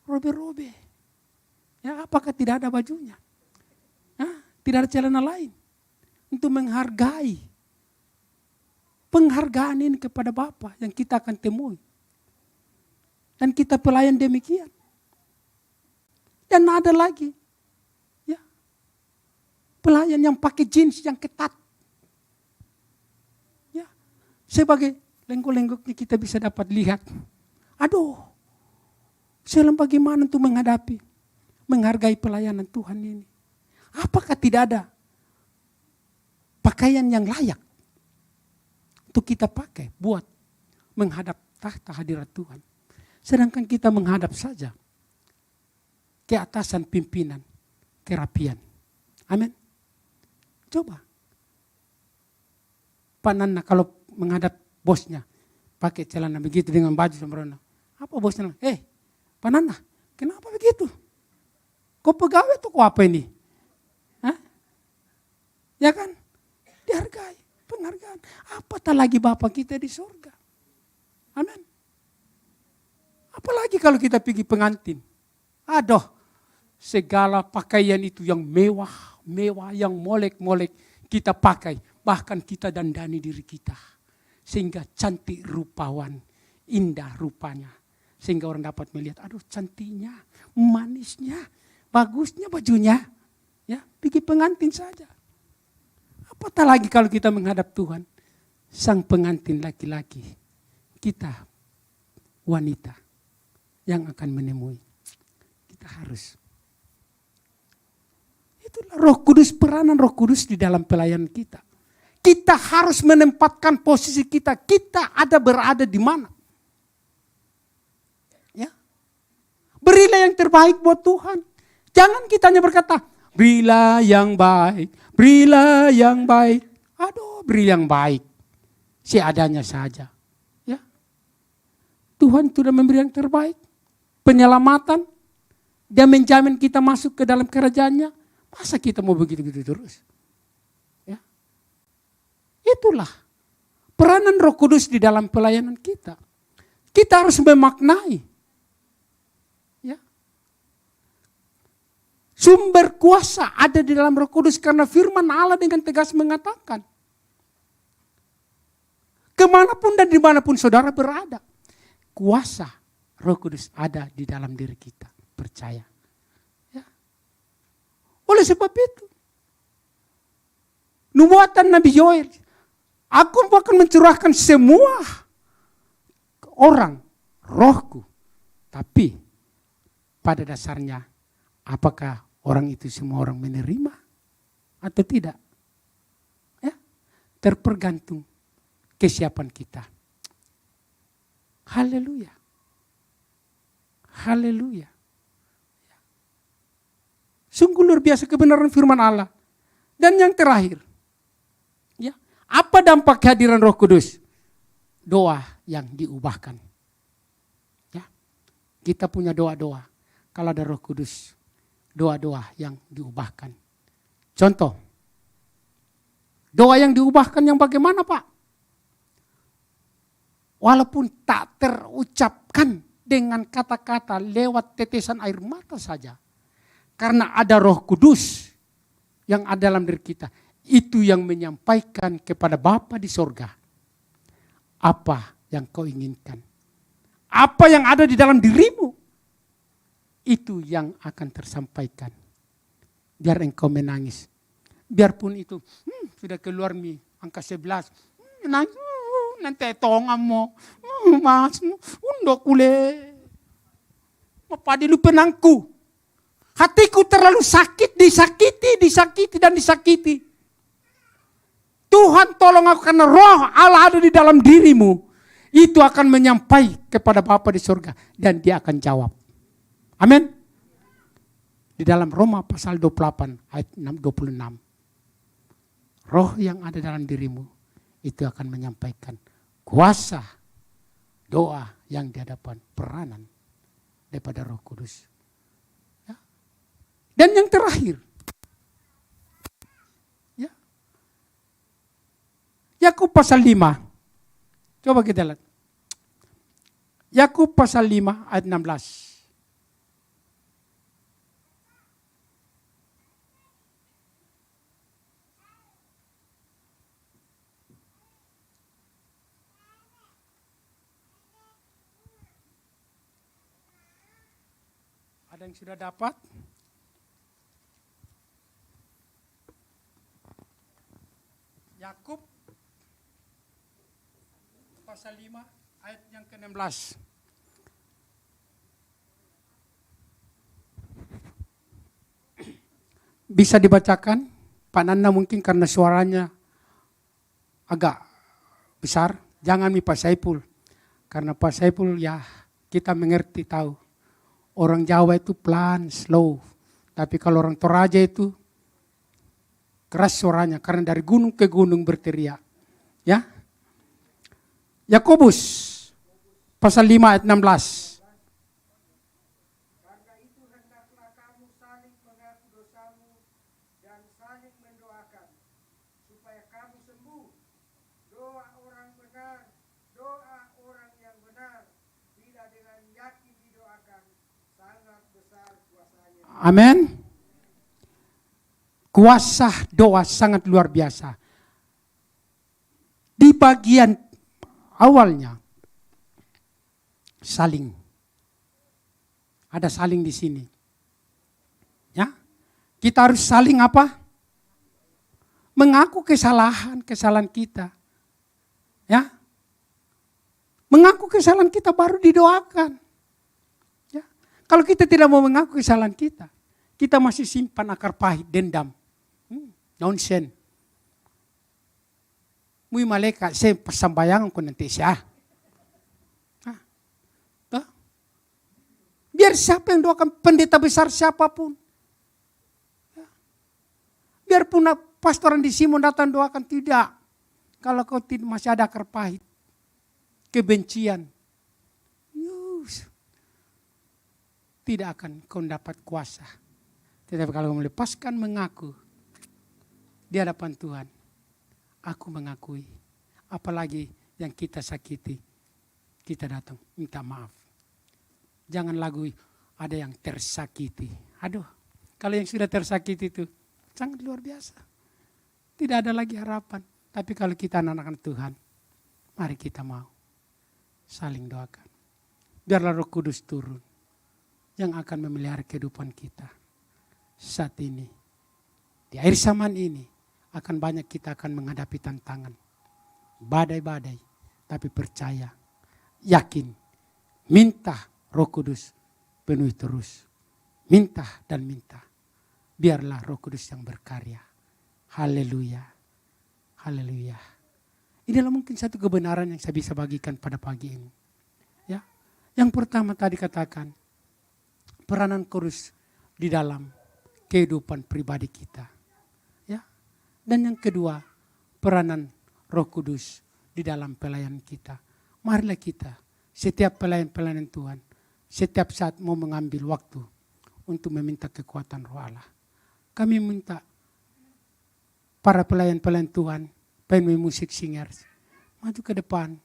robe-robe. Ya, apakah tidak ada bajunya? Hah? Tidak ada celana lain. Untuk menghargai. Penghargaan ini kepada Bapa yang kita akan temui. Dan kita pelayan demikian. Dan ada lagi. Ya, pelayan yang pakai jeans yang ketat. Ya, sebagai lenggok-lenggoknya kita bisa dapat lihat. Aduh, saya bagaimana untuk menghargai pelayanan Tuhan ini. Apakah tidak ada pakaian yang layak untuk kita pakai buat menghadap tahta hadirat Tuhan. Sedangkan kita menghadap saja ke atasan pimpinan, kerapian. Amin. Coba. Pak Nana kalau menghadap bosnya, pakai celana begitu dengan baju sembrono. Apa bosnya? Pak Nana, kenapa begitu? Kau pegawai tuh kok apa ini? Hah? Ya kan? Dihargai, penghargaan. Apatah lagi Bapa kita di surga. Amin. Apalagi kalau kita pergi pengantin. Aduh, segala pakaian itu yang mewah, yang molek-molek kita pakai. Bahkan kita dandani diri kita. Sehingga cantik rupawan, indah rupanya. Sehingga orang dapat melihat, aduh cantiknya, manisnya, bagusnya bajunya. Ya, pergi pengantin saja. Apatah lagi kalau kita menghadap Tuhan. Sang pengantin laki-laki. Kita wanita yang akan menemui. Kita harus. Itulah Roh Kudus, peranan Roh Kudus di dalam pelayanan kita. Kita harus menempatkan posisi kita. Kita berada di mana. Ya. Berilah yang terbaik buat Tuhan. Jangan kita hanya berkata, berilah yang baik, berilah yang baik. Aduh, beri yang baik. Seadanya saja. Ya. Tuhan sudah memberi yang terbaik. Penyelamatan. Dia menjamin kita masuk ke dalam kerajaannya. Masa kita mau begitu-begitu terus? Ya. Itulah peranan Roh Kudus di dalam pelayanan kita. Kita harus memaknai. Ya. Sumber kuasa ada di dalam Roh Kudus karena firman Allah dengan tegas mengatakan. Kemanapun dan dimanapun saudara berada. Kuasa Roh Kudus ada di dalam diri kita. Percaya. Ya. Oleh sebab itu. Nubuatan Nabi Yoel. Aku akan mencurahkan semua orang rohku. Tapi pada dasarnya apakah orang itu semua orang menerima atau tidak? Ya. Terpergantung kesiapan kita. Haleluya. Haleluya. Sungguh luar biasa kebenaran firman Allah. Dan yang terakhir. Ya, apa dampak kehadiran Roh Kudus? Doa yang diubahkan. Ya, kita punya doa-doa. Kalau ada Roh Kudus. Doa-doa yang diubahkan. Contoh. Doa yang diubahkan yang bagaimana Pak? Walaupun tak terucapkan dengan kata-kata lewat tetesan air mata saja. Karena ada Roh Kudus yang ada dalam diri kita. Itu yang menyampaikan kepada Bapa di sorga. Apa yang kau inginkan. Apa yang ada di dalam dirimu. Itu yang akan tersampaikan. Biar engkau menangis. Biarpun itu sudah keluar angka 11. Nangis. Nanti tongan mo. Mas, undok kule. Mapadi lu penangku. Hatiku terlalu sakit, disakiti dan disakiti. Tuhan tolong aku karena roh Allah ada di dalam dirimu. Itu akan menyampaikan kepada Bapa di surga. Dan dia akan jawab. Amin. Di dalam Roma pasal 28 ayat 26. Roh yang ada dalam dirimu. Itu akan menyampaikan kuasa doa yang di hadapan peranan daripada Roh Kudus. Ya. Dan yang terakhir. Ya. Yakub pasal 5. Coba kita lihat. Yakub pasal 5 ayat 16. Ada yang sudah dapat? Yakub pasal 5 ayat yang ke-16. Bisa dibacakan? Pak Nanda mungkin karena suaranya agak besar. Jangan Pak Saipul. Karena Pak Saipul ya kita mengerti tahu. Orang Jawa itu pelan, slow. Tapi kalau orang Toraja itu keras suaranya karena dari gunung ke gunung berteriak. Ya. Yakobus pasal 5 ayat 16. Karena itu hendaklah kamu saling mengaku dosamu dan saling mendoakan supaya kamu sembuh. Doa orang benar, doa orang yang benar, bila dengan yakin didoakan, sangat besar kuasanya. Amin. Kuasa doa sangat luar biasa. Di bagian awalnya saling. Ada saling di sini. Ya. Kita harus saling apa? Mengaku kesalahan kita. Ya. Mengaku kesalahan kita baru didoakan. Ya. Kalau kita tidak mau mengaku kesalahan kita masih simpan akar pahit, dendam. Nonsen. Mui malaikat saya persambayangan ko nanti siya. Biar siapa yang doakan, pendeta besar siapapun. Biarpun pastoran di Simon datang doakan, tidak. Kalau kau masih ada akar pahit, kebencian, tidak akan kau dapat kuasa. Tetapi kalau melepaskan mengaku di hadapan Tuhan, aku mengakui, apalagi yang kita sakiti, kita datang minta maaf. Jangan lagu ada yang tersakiti. Aduh, kalau yang sudah tersakiti itu sangat luar biasa. Tidak ada lagi harapan. Tapi kalau kita anak-anak Tuhan, mari kita mau saling doakan. Biarlah Roh Kudus turun yang akan memelihara kehidupan kita. Saat ini, di akhir zaman ini, akan banyak kita akan menghadapi tantangan. Badai-badai, tapi percaya, yakin, minta Roh Kudus penuhi terus. Minta dan minta. Biarlah Roh Kudus yang berkarya. Haleluya. Haleluya. Inilah mungkin satu kebenaran yang saya bisa bagikan pada pagi ini. Ya. Yang pertama tadi katakan, peranan Kudus di dalam kehidupan pribadi kita. Dan yang kedua, peranan Roh Kudus di dalam pelayanan kita. Marilah kita, setiap pelayan-pelayanan Tuhan, setiap saat mau mengambil waktu untuk meminta kekuatan Roh Allah. Kami minta para pelayan-pelayan Tuhan, pemain musik singers, maju ke depan.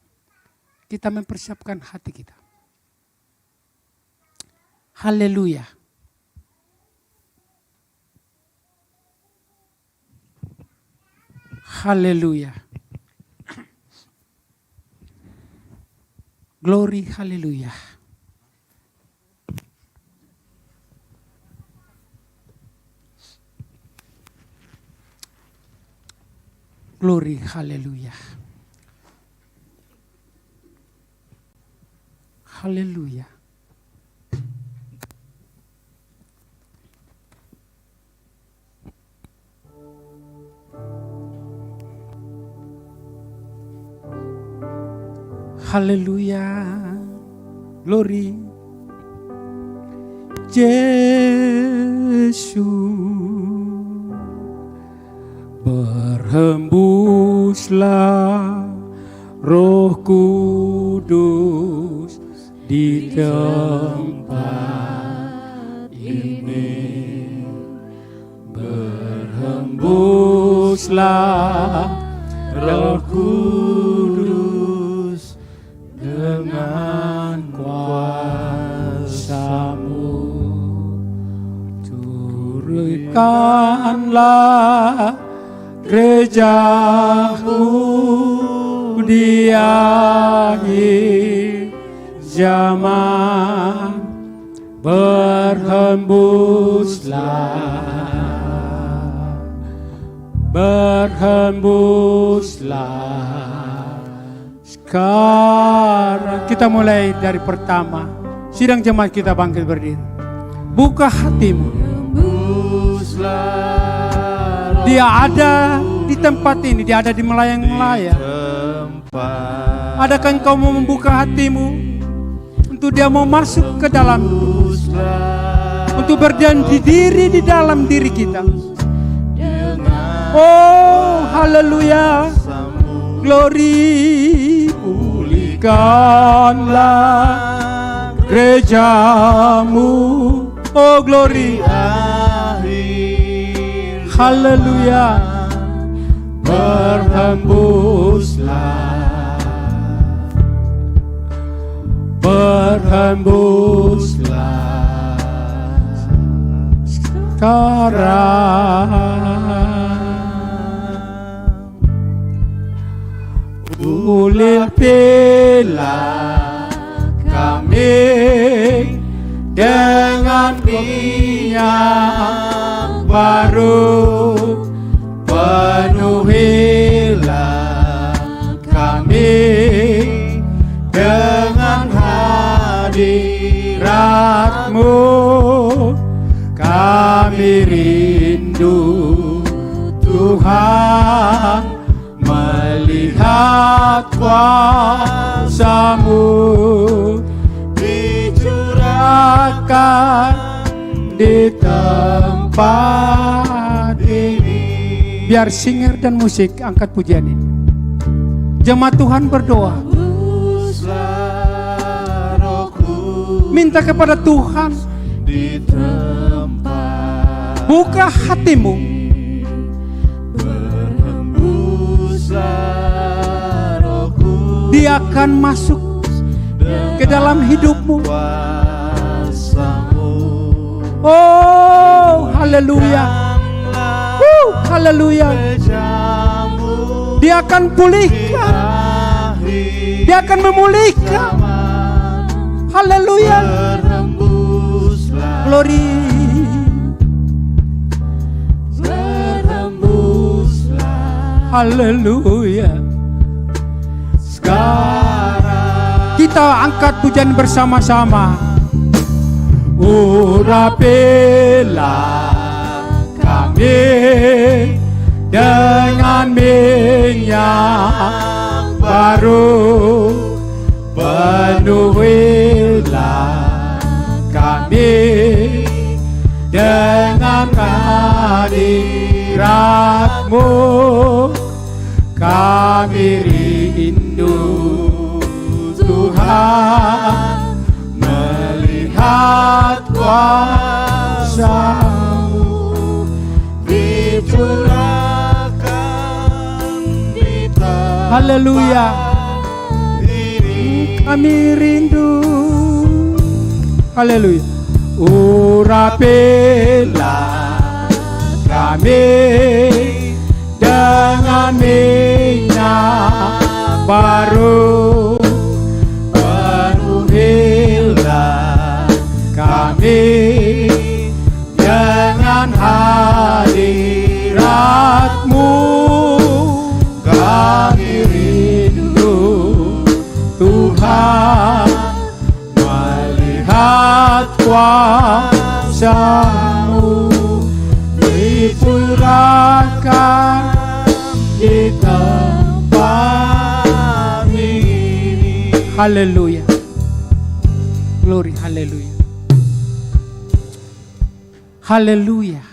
Kita mempersiapkan hati kita. Haleluya. Haleluya. Glory, haleluya. Glory, haleluya. Haleluya. Haleluya, glory. Yesus berhembuslah Roh Kudus di tempat ini. Berhembuslah Roh Kudus dengan kuasa-Mu, turunkanlah gereja-Mu di akhir zaman. Berhembuslah. Sekarang kita mulai dari pertama. Sidang jemaat kita bangkit berdiri. Buka hatimu. Dia ada di tempat ini. Dia ada di melayang-melayang. Adakah engkau mau membuka hatimu untuk dia mau masuk ke dalam, untuk berdiam diri di dalam diri kita? Oh, haleluya. Glory, pulihkanlah gerejamu. Oh, glory. Haleluya. Berhembuslah, berhembuslah sekarang. Ulitilah kami dengan minyak baru, penuhilah kami dengan hadirat-Mu. Kami rindu Tuhan melihat kuasa-Mu dicurahkan di tempat ini. Biar singer dan musik angkat pujian ini. Jemaat Tuhan berdoa. Minta kepada Tuhan. Buka hatimu. Dia akan masuk ke dalam hidupmu. Oh, haleluya. Haleluya. Dia akan pulihkan. Dia akan memulihkan. Haleluya. Glory. Haleluya. Sekarang kita angkat pujian bersama-sama. Urapilah kami dengan minyak baru, penuhilah kami dengan hadirat-Mu. Kami rindu Tuhan melihat kuasa-Mu dicurahkan di tempat. Haleluya. Kami rindu. Haleluya. Urapilah kami dengan minyak baru, penuhilah kami dengan hadirat-Mu. Kami rindu Tuhan melihat kuasa-Mu dicurahkan di tempat ini. Haleluya. Glory, haleluya. Haleluya.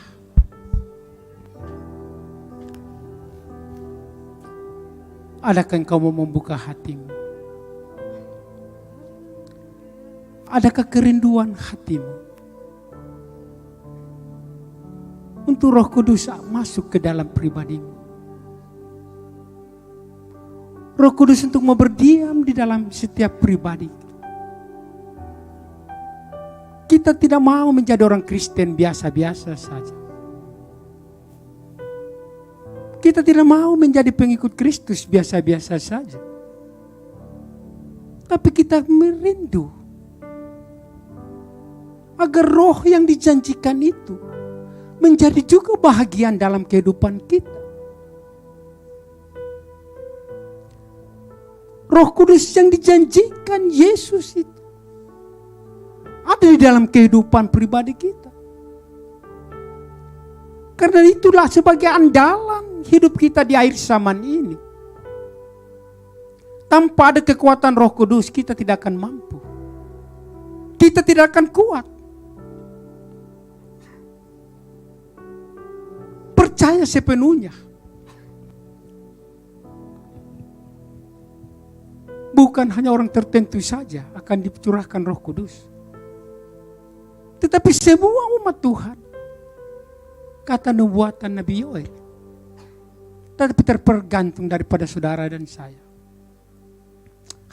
Adakah engkau mau membuka hatimu? Adakah kerinduan hatimu untuk Roh Kudus masuk ke dalam pribadimu? Roh Kudus untuk mau berdiam di dalam setiap pribadi. Kita tidak mau menjadi orang Kristen biasa-biasa saja. Kita tidak mau menjadi pengikut Kristus biasa-biasa saja. Tapi kita merindu agar roh yang dijanjikan itu menjadi juga bahagian dalam kehidupan kita. Roh Kudus yang dijanjikan Yesus itu ada di dalam kehidupan pribadi kita. Karena itulah sebagai andalan hidup kita di akhir zaman ini. Tanpa ada kekuatan Roh Kudus kita tidak akan mampu. Kita tidak akan kuat. Percaya sepenuhnya bukan hanya orang tertentu saja akan dicurahkan Roh Kudus. Tetapi semua umat Tuhan. Kata nubuatan Nabi Yoel. Tetapi tergantung daripada saudara dan saya.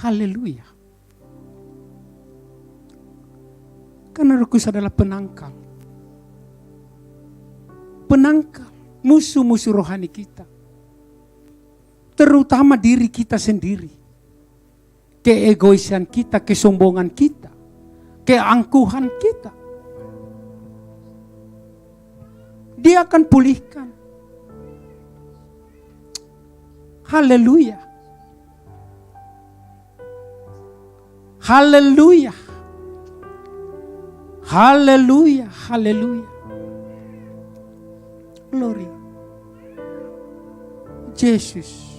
Haleluya. Karena Roh Kudus adalah penangkal. Penangkal musuh-musuh rohani kita. Terutama diri kita sendiri. Keegoisan kita, kesombongan kita, keangkuhan kita. Dia akan pulihkan. Haleluya. Haleluya. Haleluya. Haleluya. Glory. Yesus.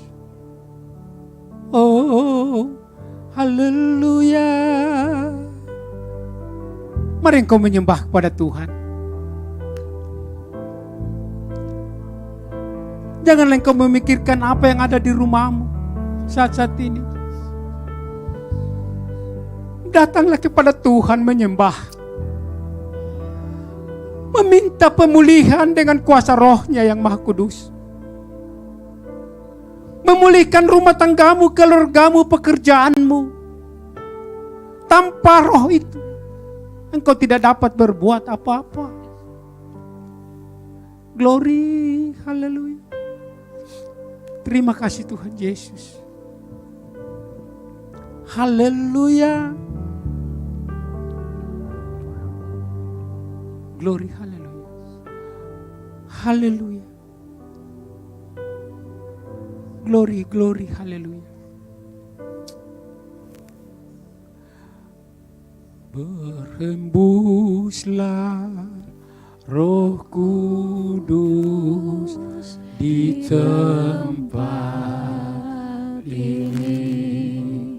Oh, haleluya. Mari engkau menyembah kepada Tuhan. Janganlah engkau memikirkan apa yang ada di rumahmu saat-saat ini. Datanglah kepada Tuhan menyembah. Meminta pemulihan dengan kuasa Roh-Nya yang Maha Kudus. Memulihkan rumah tanggamu, keluargamu, pekerjaanmu. Tanpa Roh itu, engkau tidak dapat berbuat apa-apa. Glory, haleluya. Terima kasih Tuhan Yesus. Haleluya. Glory, haleluya. Haleluya. Glory, glory, haleluya. Berhembuslah Roh Kudus di tempat ini.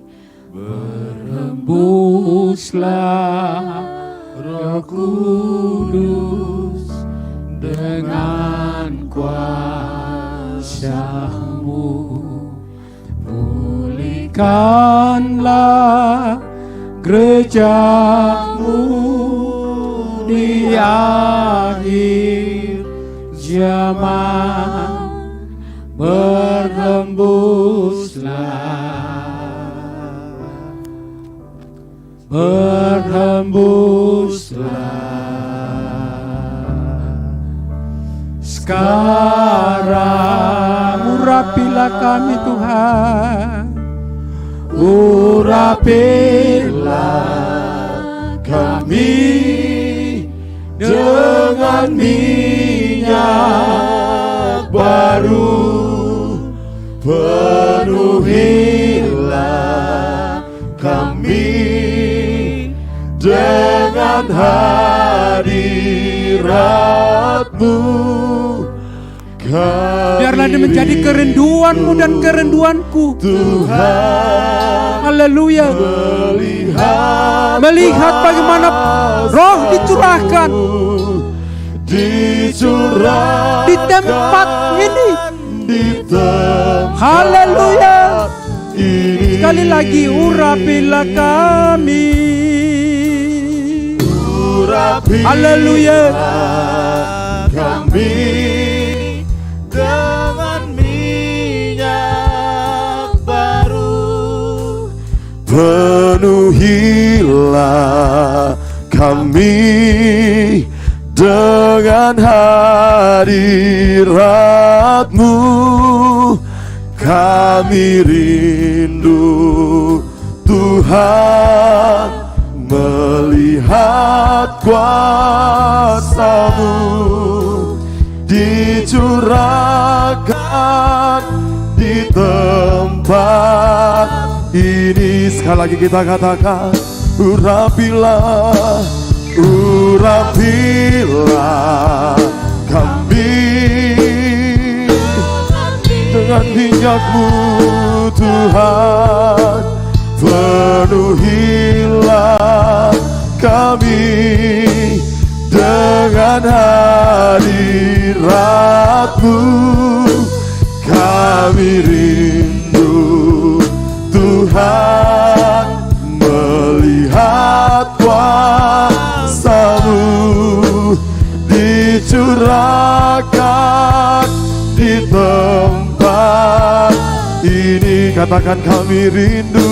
Berhembuslah Roh Kudus dengan kuasa-Mu. Pulihkanlah gereja-Mu di akhir zaman. Berhembuslah sekarang. Urapilah kami Tuhan, urapilah kami dengan minyak baru. Penuhilah kami dengan hadirat-Mu. Biarlah ini menjadi kerinduanmu dan kerinduanku Tuhan. Haleluya. Melihat bagaimana Roh dicurahkan di tempat ini. Haleluya. Sekali lagi, urapilah kami. Haleluya. Kami dengan minyak baru. Penuhilah kami dengan hadirat-Mu. Kami rindu Tuhan melihat kuasa-Mu dicurahkan di tempat ini. Sekali lagi kita katakan, urapilah, urapilah kami dengan minyak-Mu Tuhan. Penuhilah kami dengan hadirat-Mu. Kami rindu Tuhan melihat kuasa-Mu dicurahkan di tempat ini. Katakan kami rindu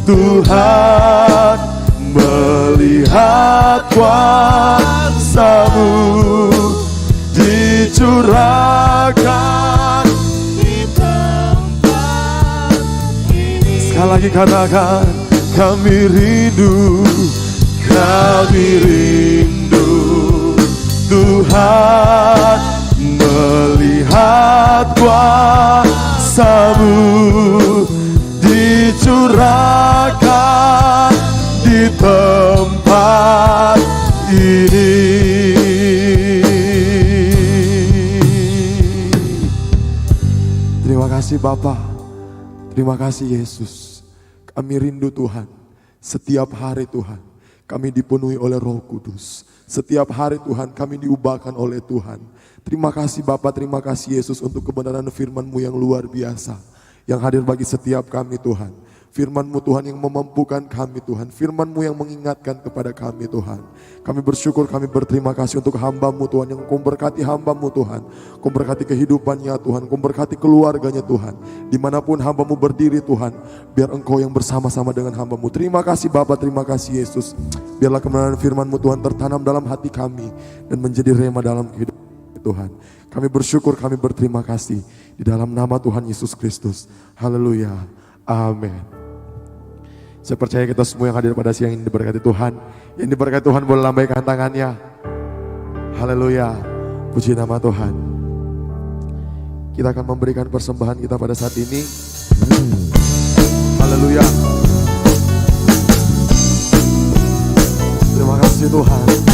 Tuhan, melihat kuasa-Mu dicurahkan di tempat ini. Sekali lagi katakan, kami rindu Tuhan, melihat kuasa-Mu dicurahkan di tempat ini. Terima kasih Bapa, terima kasih Yesus. Kami rindu Tuhan, setiap hari Tuhan kami dipenuhi oleh Roh Kudus. Setiap hari Tuhan kami diubahkan oleh Tuhan. Terima kasih Bapa, terima kasih Yesus untuk kebenaran firman-Mu yang luar biasa, yang hadir bagi setiap kami Tuhan. Firman-Mu Tuhan yang memampukan kami Tuhan. Firman-Mu yang mengingatkan kepada kami Tuhan. Kami bersyukur, kami berterima kasih untuk hamba-Mu Tuhan, yang Kau berkati hamba-Mu Tuhan. Kau berkati kehidupannya Tuhan, Kau berkati keluarganya Tuhan. Dimanapun hamba-Mu berdiri Tuhan, biar Engkau yang bersama-sama dengan hamba-Mu. Terima kasih Bapa, terima kasih Yesus. Biarlah kebenaran firman-Mu Tuhan tertanam dalam hati kami dan menjadi rema dalam kehidupan Tuhan. Kami bersyukur, kami berterima kasih di dalam nama Tuhan Yesus Kristus. Haleluya, amin. Saya percaya kita semua yang hadir pada siang ini diberkati Tuhan. Yang diberkati Tuhan boleh lambaikan tangannya. Haleluya, puji nama Tuhan. Kita akan memberikan persembahan kita pada saat ini. Haleluya. Terima kasih Tuhan.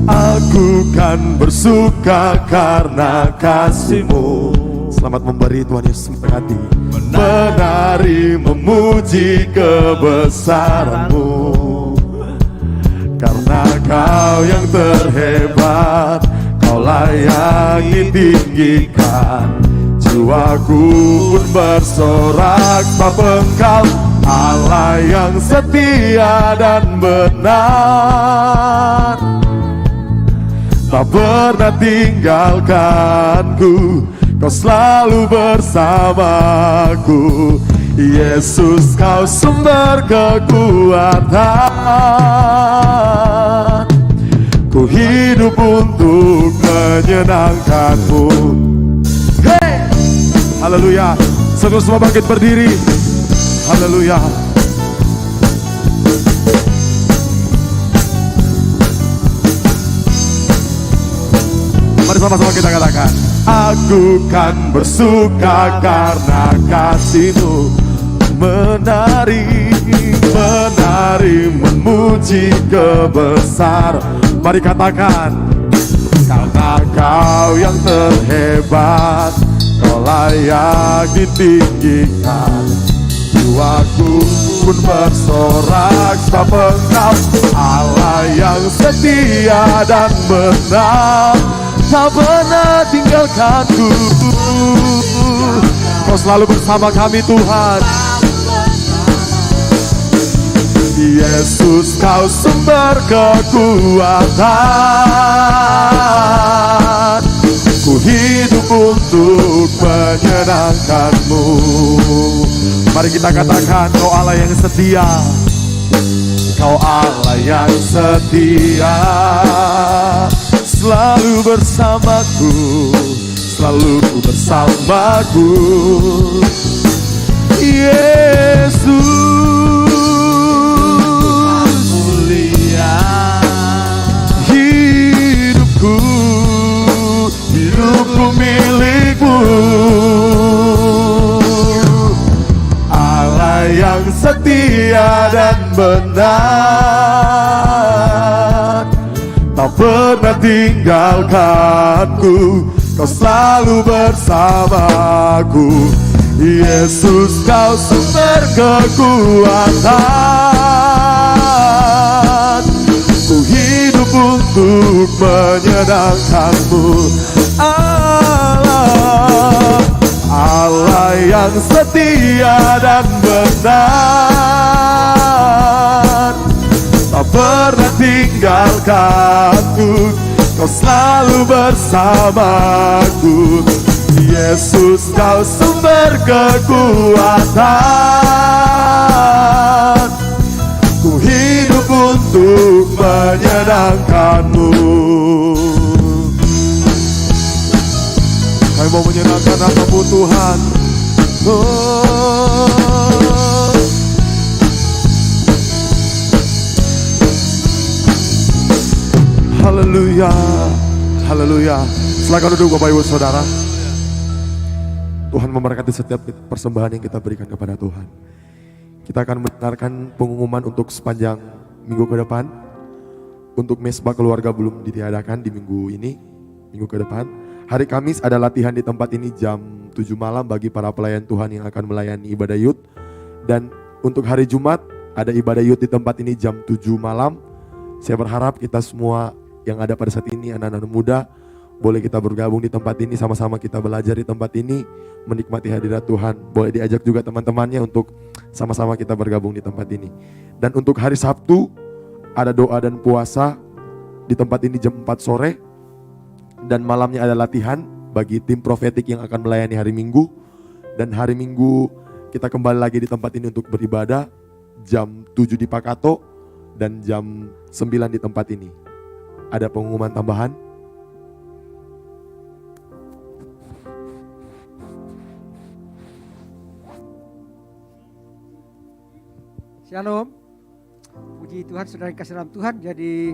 Aku kan bersuka karena kasih-Mu. Selamat memberi Tuhan Yesus memberkati. Menari memuji kebesaran-Mu, karena Kau yang terhebat, Kau layak ditinggikan. Jiwaku pun bersorak sebab Engkau Allah yang setia dan benar. Tak pernah tinggalkanku, Kau selalu bersamaku. Yesus, Kau sumber kekuatan. Ku hidup untuk menyenangkan-Mu. Hey! Haleluya. Semua bangkit berdiri. Haleluya. Mari sama-sama kita katakan, aku kan bersuka karena kasih-Mu. Menari, menari memuji kebesaran. Mari katakan, karena Kau yang terhebat, Kau layak ditinggikan. Jiwaku pun bersorak sebab Engkau Allah yang setia dan benar. Tak pernah tinggalkanku, Kau selalu bersama kami Tuhan. Yesus, Kau sumber kekuatan. Ku hidup untuk menyenangkan-Mu. Mari kita katakan, Kau Allah yang setia. Kau Allah yang setia, selalu bersamaku, selalu bersamaku. Yesus, mulia hidupku, hidupku milik-Mu. Allah yang setia dan benar, tak pernah pernah tinggalkanku, Kau selalu bersamaku. Yesus, Kau sumber kekuatan, ku hidup untuk menyenangkan-Mu. Allah, Allah yang setia dan benar, tak pernah tinggalkanku, Kau selalu bersamaku. Yesus, Kau sumber kekuatan, ku hidup untuk menyenangkan-Mu. Kami mau menyenangkan nama-Mu Tuhan. Oh. Haleluya, haleluya. Silakan duduk Bapak Ibu Saudara. Tuhan memberkati setiap persembahan yang kita berikan kepada Tuhan. Kita akan mendengarkan pengumuman untuk sepanjang minggu ke depan. Untuk mesbah keluarga belum ditiadakan di minggu ini, minggu ke depan. Hari Kamis ada latihan di tempat ini jam 7 malam bagi para pelayan Tuhan yang akan melayani ibadah youth. Dan untuk hari Jumat ada ibadah youth di tempat ini jam 7 malam. Saya berharap kita semua yang ada pada saat ini, anak-anak muda, boleh kita bergabung di tempat ini, sama-sama kita belajar di tempat ini, menikmati hadirat Tuhan. Boleh diajak juga teman-temannya untuk sama-sama kita bergabung di tempat ini. Dan untuk hari Sabtu ada doa dan puasa di tempat ini jam 4 sore. Dan malamnya ada latihan bagi tim profetik yang akan melayani hari Minggu. Dan hari Minggu kita kembali lagi di tempat ini untuk beribadah jam 7 di Pakato dan jam 9 di tempat ini. Ada pengumuman tambahan? Shalom. Puji Tuhan, saudara yang kasih dalam Tuhan. Jadi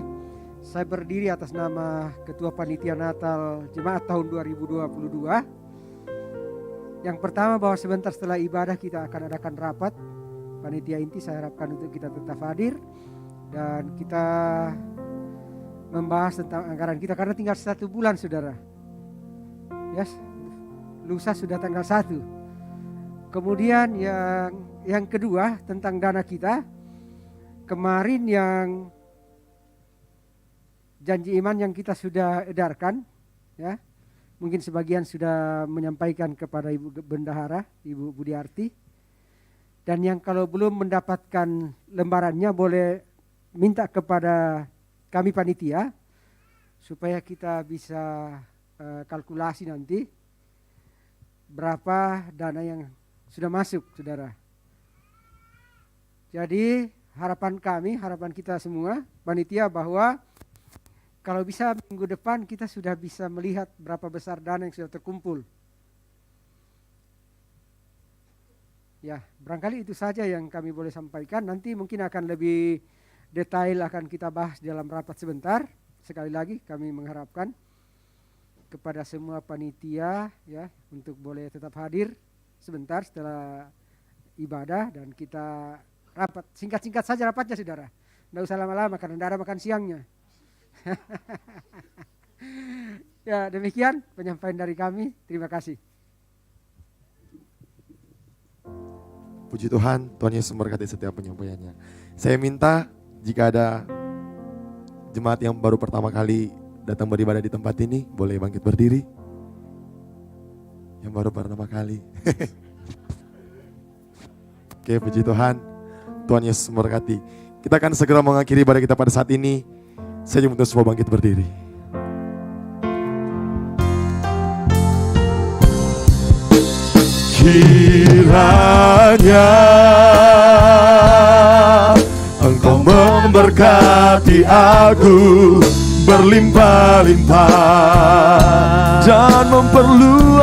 saya berdiri atas nama Ketua Panitia Natal Jemaat tahun 2022. Yang pertama, bahwa sebentar setelah ibadah kita akan adakan rapat panitia inti. Saya harapkan untuk kita tetap hadir dan kita membahas tentang anggaran kita, karena tinggal 1 bulan saudara. Yes, lusa sudah tanggal 1. Kemudian yang kedua tentang dana kita. Kemarin yang janji iman yang kita sudah edarkan, ya, mungkin sebagian sudah menyampaikan kepada Ibu Bendahara, Ibu Budiarti. Dan yang kalau belum mendapatkan lembarannya boleh minta kepada kami panitia supaya kita bisa kalkulasi nanti berapa dana yang sudah masuk, saudara. Jadi harapan kami, harapan kita semua panitia, bahwa kalau bisa minggu depan kita sudah bisa melihat berapa besar dana yang sudah terkumpul. Ya, barangkali itu saja yang kami boleh sampaikan. Nanti mungkin akan lebih detail akan kita bahas dalam rapat sebentar. Sekali lagi kami mengharapkan kepada semua panitia, ya, untuk boleh tetap hadir sebentar setelah ibadah dan kita rapat. Singkat-singkat saja rapatnya, saudara. Tidak usah lama-lama karena tidak ada makan siangnya. Ya, demikian penyampaian dari kami. Terima kasih. Puji Tuhan, Tuhan Yesus memberkati setiap penyampaiannya. Saya minta jika ada jemaat yang baru pertama kali datang beribadah di tempat ini, boleh bangkit berdiri. Yang baru pertama kali. Oke, puji Tuhan. Tuhan Yesus memberkati. Kita akan segera mengakhiri ibadah kita pada saat ini. Saya minta semua bangkit berdiri. Kiranya Engkau memberkati aku berlimpah-limpah dan memperluas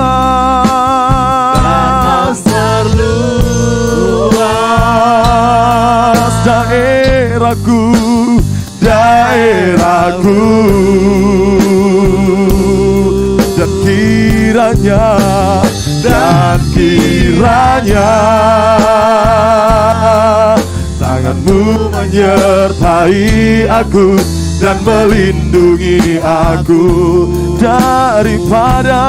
daerahku dan kiranya tangan-Mu menyertai aku dan melindungi aku daripada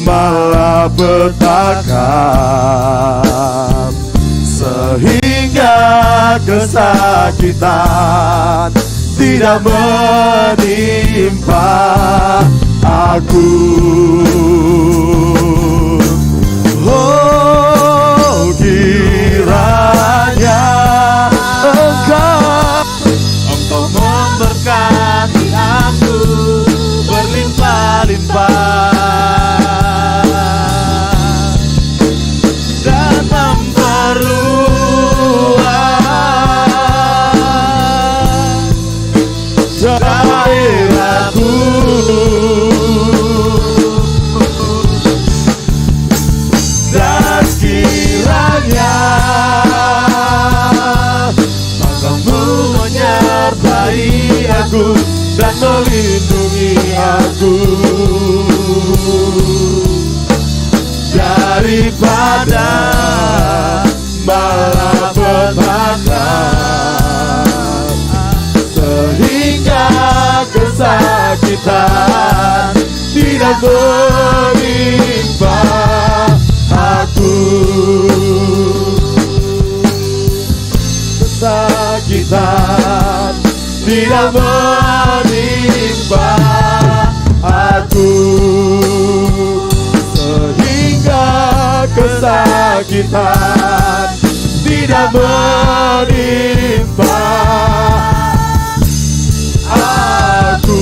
malapetaka, sehingga kesakitan tidak menimpa aku. Oh, kiranya Engkau memberkati aku berlimpah-limpah dan memperluas daerahku, dan kiranya Engkau menyertai aku dan melindungi aku daripada malapetaka, sehingga kesakitan tidak menimpa aku. Kesakitan tidak menimpa aku, sehingga kesakitan tidak menimpa aku.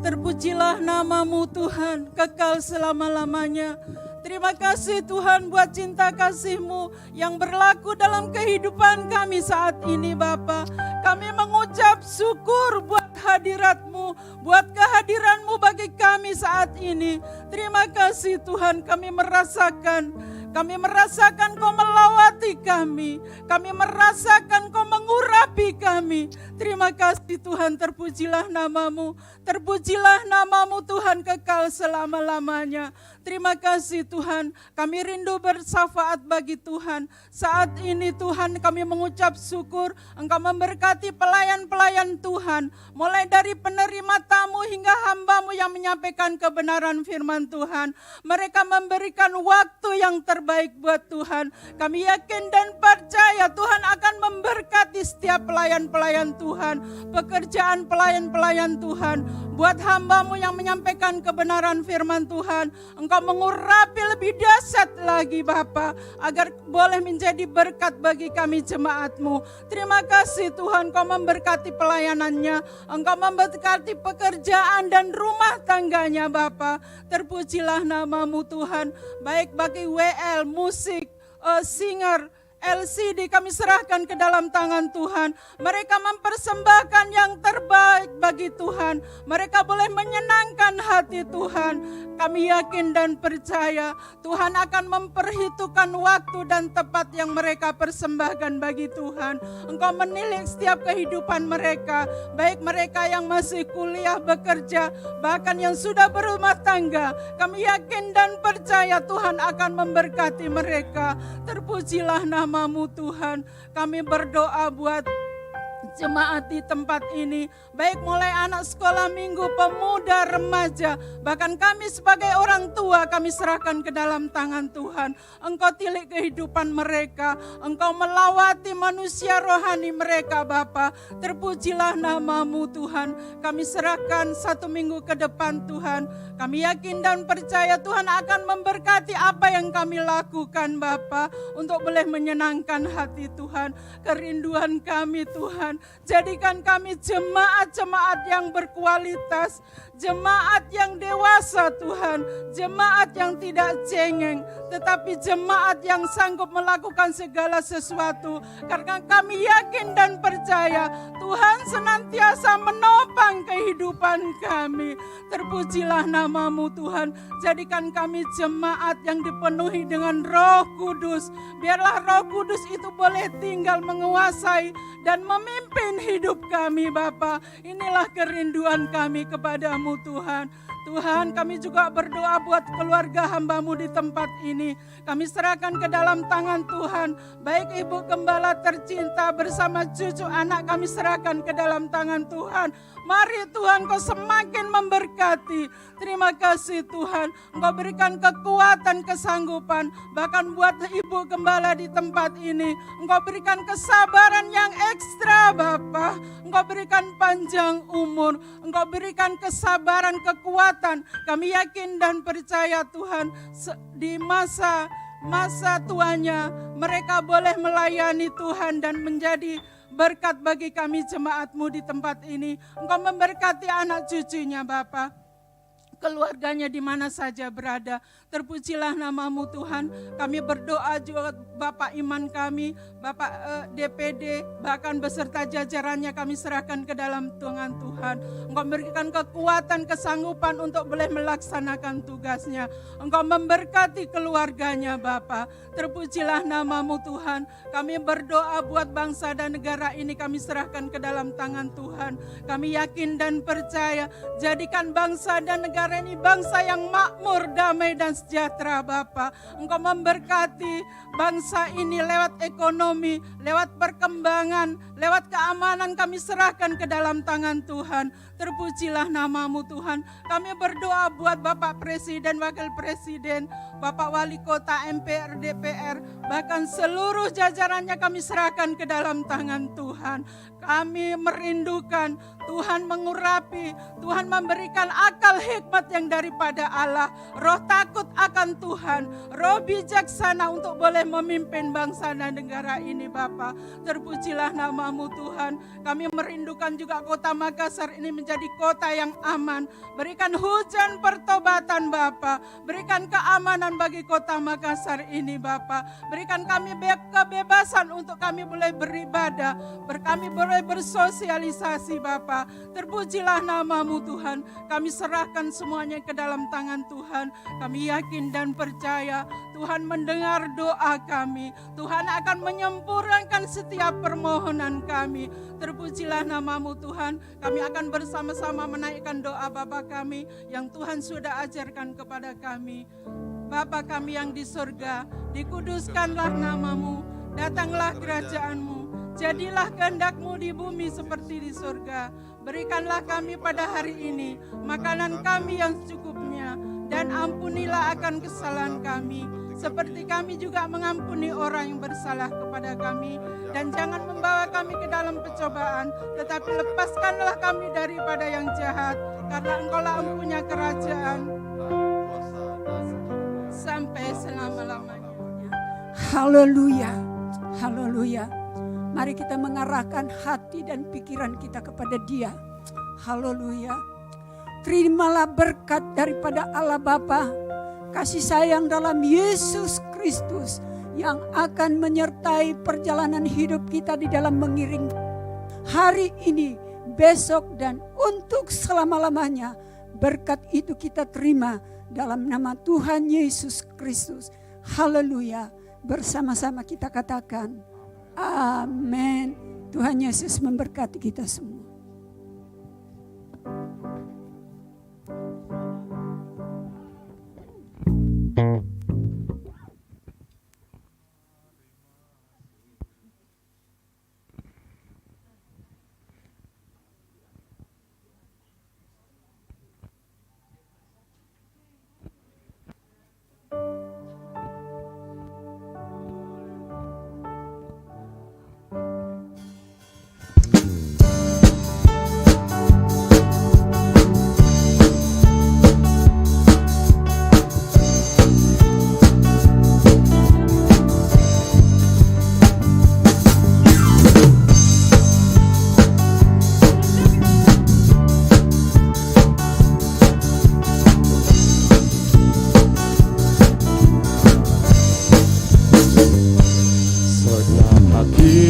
Terpujilah namamu Tuhan, kekal selama-lamanya. Terima kasih Tuhan buat cinta kasih-Mu yang berlaku dalam kehidupan kami saat ini Bapa. Kami mengucap syukur buat hadirat-Mu, buat kehadiran-Mu bagi kami saat ini. Terima kasih Tuhan, kami merasakan Kau melawati kami. Kami merasakan Kau mengurapi kami. Terima kasih Tuhan, terpujilah namamu. Terpujilah namamu Tuhan kekal selama-lamanya. Terima kasih Tuhan, kami rindu bersyafaat bagi Tuhan. Saat ini Tuhan kami mengucap syukur, Engkau memberkati pelayan-pelayan Tuhan. Mulai dari penerima tamu hingga hamba-Mu yang menyampaikan kebenaran firman Tuhan. Mereka memberikan waktu yang terbaik buat Tuhan. Kami yakin dan percaya Tuhan akan memberkati setiap pelayan-pelayan Tuhan. Pekerjaan pelayan-pelayan Tuhan. Buat hamba-Mu yang menyampaikan kebenaran firman Tuhan. Engkau mengurapi lebih dahsyat lagi Bapa, agar boleh menjadi berkat bagi kami jemaat-Mu. Terima kasih Tuhan, Kau memberkati pelayanannya, Engkau memberkati pekerjaan dan rumah tangganya Bapa. Terpujilah namamu Tuhan, baik bagi WL, musik, singer, LCD kami serahkan ke dalam tangan Tuhan. Mereka mempersembahkan yang terbaik bagi Tuhan. Mereka boleh menyenangkan hati Tuhan. Kami yakin dan percaya Tuhan akan memperhitungkan waktu dan tepat yang mereka persembahkan bagi Tuhan. Engkau menilik setiap kehidupan mereka, baik mereka yang masih kuliah, bekerja, bahkan yang sudah berumah tangga. Kami yakin dan percaya Tuhan akan memberkati mereka. Terpujilah namamu Tuhan. Kami berdoa buat jemaat di tempat ini, baik mulai anak sekolah minggu, pemuda, remaja, bahkan kami sebagai orang tua kami serahkan ke dalam tangan Tuhan. Engkau tilik kehidupan mereka, Engkau melawati manusia rohani mereka Bapa. Terpujilah namamu Tuhan. Kami serahkan 1 minggu ke depan Tuhan. Kami yakin dan percaya Tuhan akan memberkati apa yang kami lakukan Bapa, untuk boleh menyenangkan hati Tuhan. Kerinduan kami Tuhan, jadikan kami jemaat-jemaat yang berkualitas, jemaat yang dewasa Tuhan, jemaat yang tidak cengeng, tetapi jemaat yang sanggup melakukan segala sesuatu. Karena kami yakin dan percaya Tuhan senantiasa menopang kehidupan kami. Terpujilah namamu Tuhan, jadikan kami jemaat yang dipenuhi dengan Roh Kudus. Biarlah Roh Kudus itu boleh tinggal menguasai dan memimpin memimpin hidup kami Bapa. Inilah kerinduan kami kepadamu Tuhan. Tuhan, kami juga berdoa buat keluarga hamba-Mu di tempat ini. Kami serahkan ke dalam tangan Tuhan. Baik Ibu Gembala tercinta bersama cucu anak kami serahkan ke dalam tangan Tuhan. Mari Tuhan, Kau semakin memberkati. Terima kasih Tuhan. Engkau berikan kekuatan, kesanggupan. Bahkan buat Ibu Gembala di tempat ini. Engkau berikan kesabaran yang ekstra Bapa. Engkau berikan panjang umur. Engkau berikan kesabaran, kekuatan. Kami yakin dan percaya Tuhan, di masa tuanya mereka boleh melayani Tuhan dan menjadi berkat bagi kami jemaat-Mu di tempat ini. Engkau memberkati anak cucunya Bapa, keluarganya di mana saja berada. Terpujilah nama-Mu Tuhan. Kami berdoa juga Bapak Iman kami, Bapak DPD, bahkan beserta jajarannya kami serahkan ke dalam tangan Tuhan. Engkau memberikan kekuatan, kesanggupan untuk boleh melaksanakan tugasnya. Engkau memberkati keluarganya Bapa. Terpujilah nama-Mu Tuhan. Kami berdoa buat bangsa dan negara ini kami serahkan ke dalam tangan Tuhan. Kami yakin dan percaya, jadikan bangsa dan negara ini bangsa yang makmur, damai dan sejahtera Bapa. Engkau memberkati bangsa ini lewat ekonomi, lewat perkembangan, lewat keamanan kami serahkan ke dalam tangan Tuhan. Terpujilah nama-Mu Tuhan. Kami berdoa buat Bapak Presiden, Wakil Presiden, Bapak Wali Kota, MPR, DPR, bahkan seluruh jajarannya kami serahkan ke dalam tangan Tuhan. Kami merindukan Tuhan mengurapi, Tuhan memberikan akal hikmat yang daripada Allah, roh takut akan Tuhan, roh bijaksana untuk boleh memimpin bangsa dan negara ini Bapa. Terpujilah nama-Mu Tuhan. Kami merindukan juga kota Makassar ini menjadi kota yang aman. Berikan hujan pertobatan Bapa, berikan keamanan bagi kota Makassar ini Bapa. Berikan kami kebebasan untuk kami boleh beribadah, kami boleh bersosialisasi Bapa. Terpujilah nama-Mu Tuhan. Kami serahkan semuanya ke dalam tangan Tuhan. Kami yakin dan percaya Tuhan mendengar doa kami. Tuhan akan menyempurnakan setiap permohonan kami. Terpujilah nama-Mu Tuhan. Kami akan bersama-sama menaikkan doa Bapa kami yang Tuhan sudah ajarkan kepada kami. Bapa kami yang di surga, dikuduskanlah nama-Mu, datanglah kerajaan-Mu, jadilah kehendak-Mu di bumi seperti di surga. Berikanlah kami pada hari ini makanan kami yang secukupnya, dan ampunilah akan kesalahan kami, seperti kami juga mengampuni orang yang bersalah kepada kami. Dan jangan membawa kami ke dalam pencobaan, tetapi lepaskanlah kami daripada yang jahat, karena Engkau-lah yang punya kerajaan sampai selama-lamanya. Haleluya, haleluya. Mari kita mengarahkan hati dan pikiran kita kepada Dia. Haleluya. Terimalah berkat daripada Allah Bapa, kasih sayang dalam Yesus Kristus yang akan menyertai perjalanan hidup kita di dalam mengiring hari ini, besok, dan untuk selama-lamanya. Berkat itu kita terima dalam nama Tuhan Yesus Kristus. Haleluya. Bersama-sama kita katakan amin. Tuhan Yesus memberkati kita semua.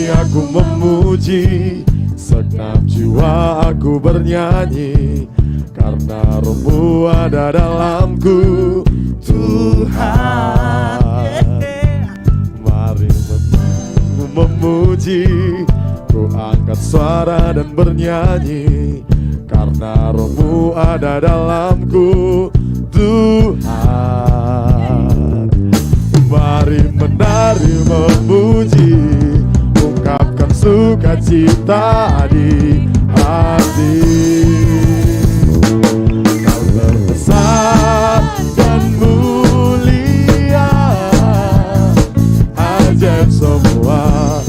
Aku memuji, segenap jiwa aku bernyanyi, karena Roh-Mu ada dalamku, Tuhan. Mari memuji, ku angkat suara dan bernyanyi, karena Roh-Mu ada dalamku, Tuhan. Mari menari memuji, ungkapkan sukacita di hati. Kau terbesar dan mulia, ajaib semua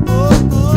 Oh,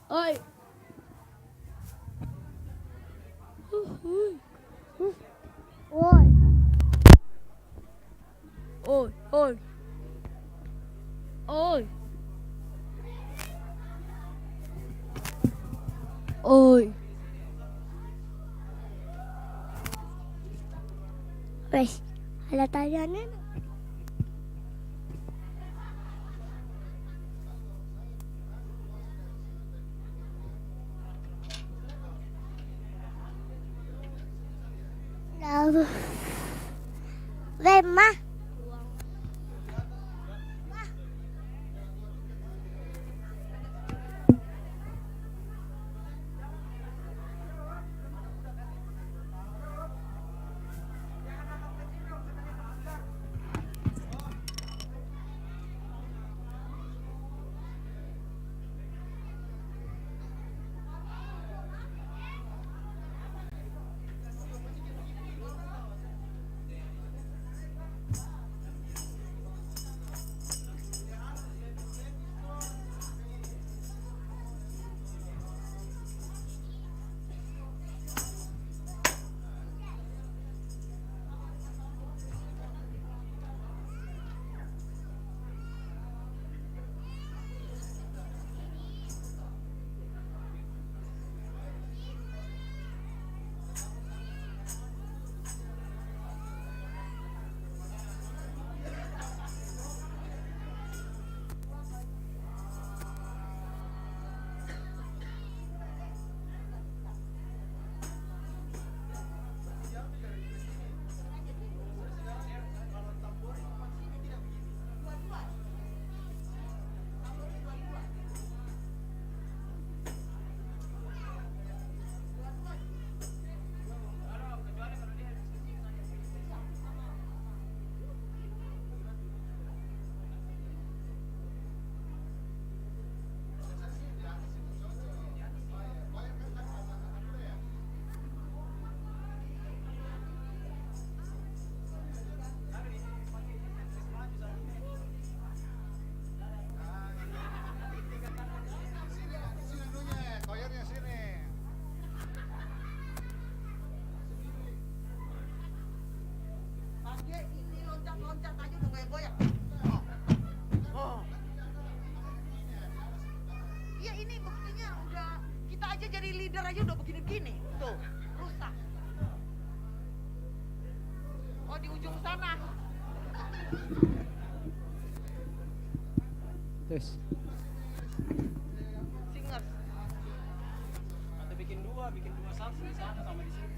Oi. Oi. Oi, oi. Oi. Oi. Wes, ada tanyanya? Lalu, Wema. Iya ini buktinya udah kita aja jadi leader aja udah begini-begini. Tuh, rusak. Oh di ujung sana. Terus. Singers. Atau bikin dua saksi di sana sama di sini.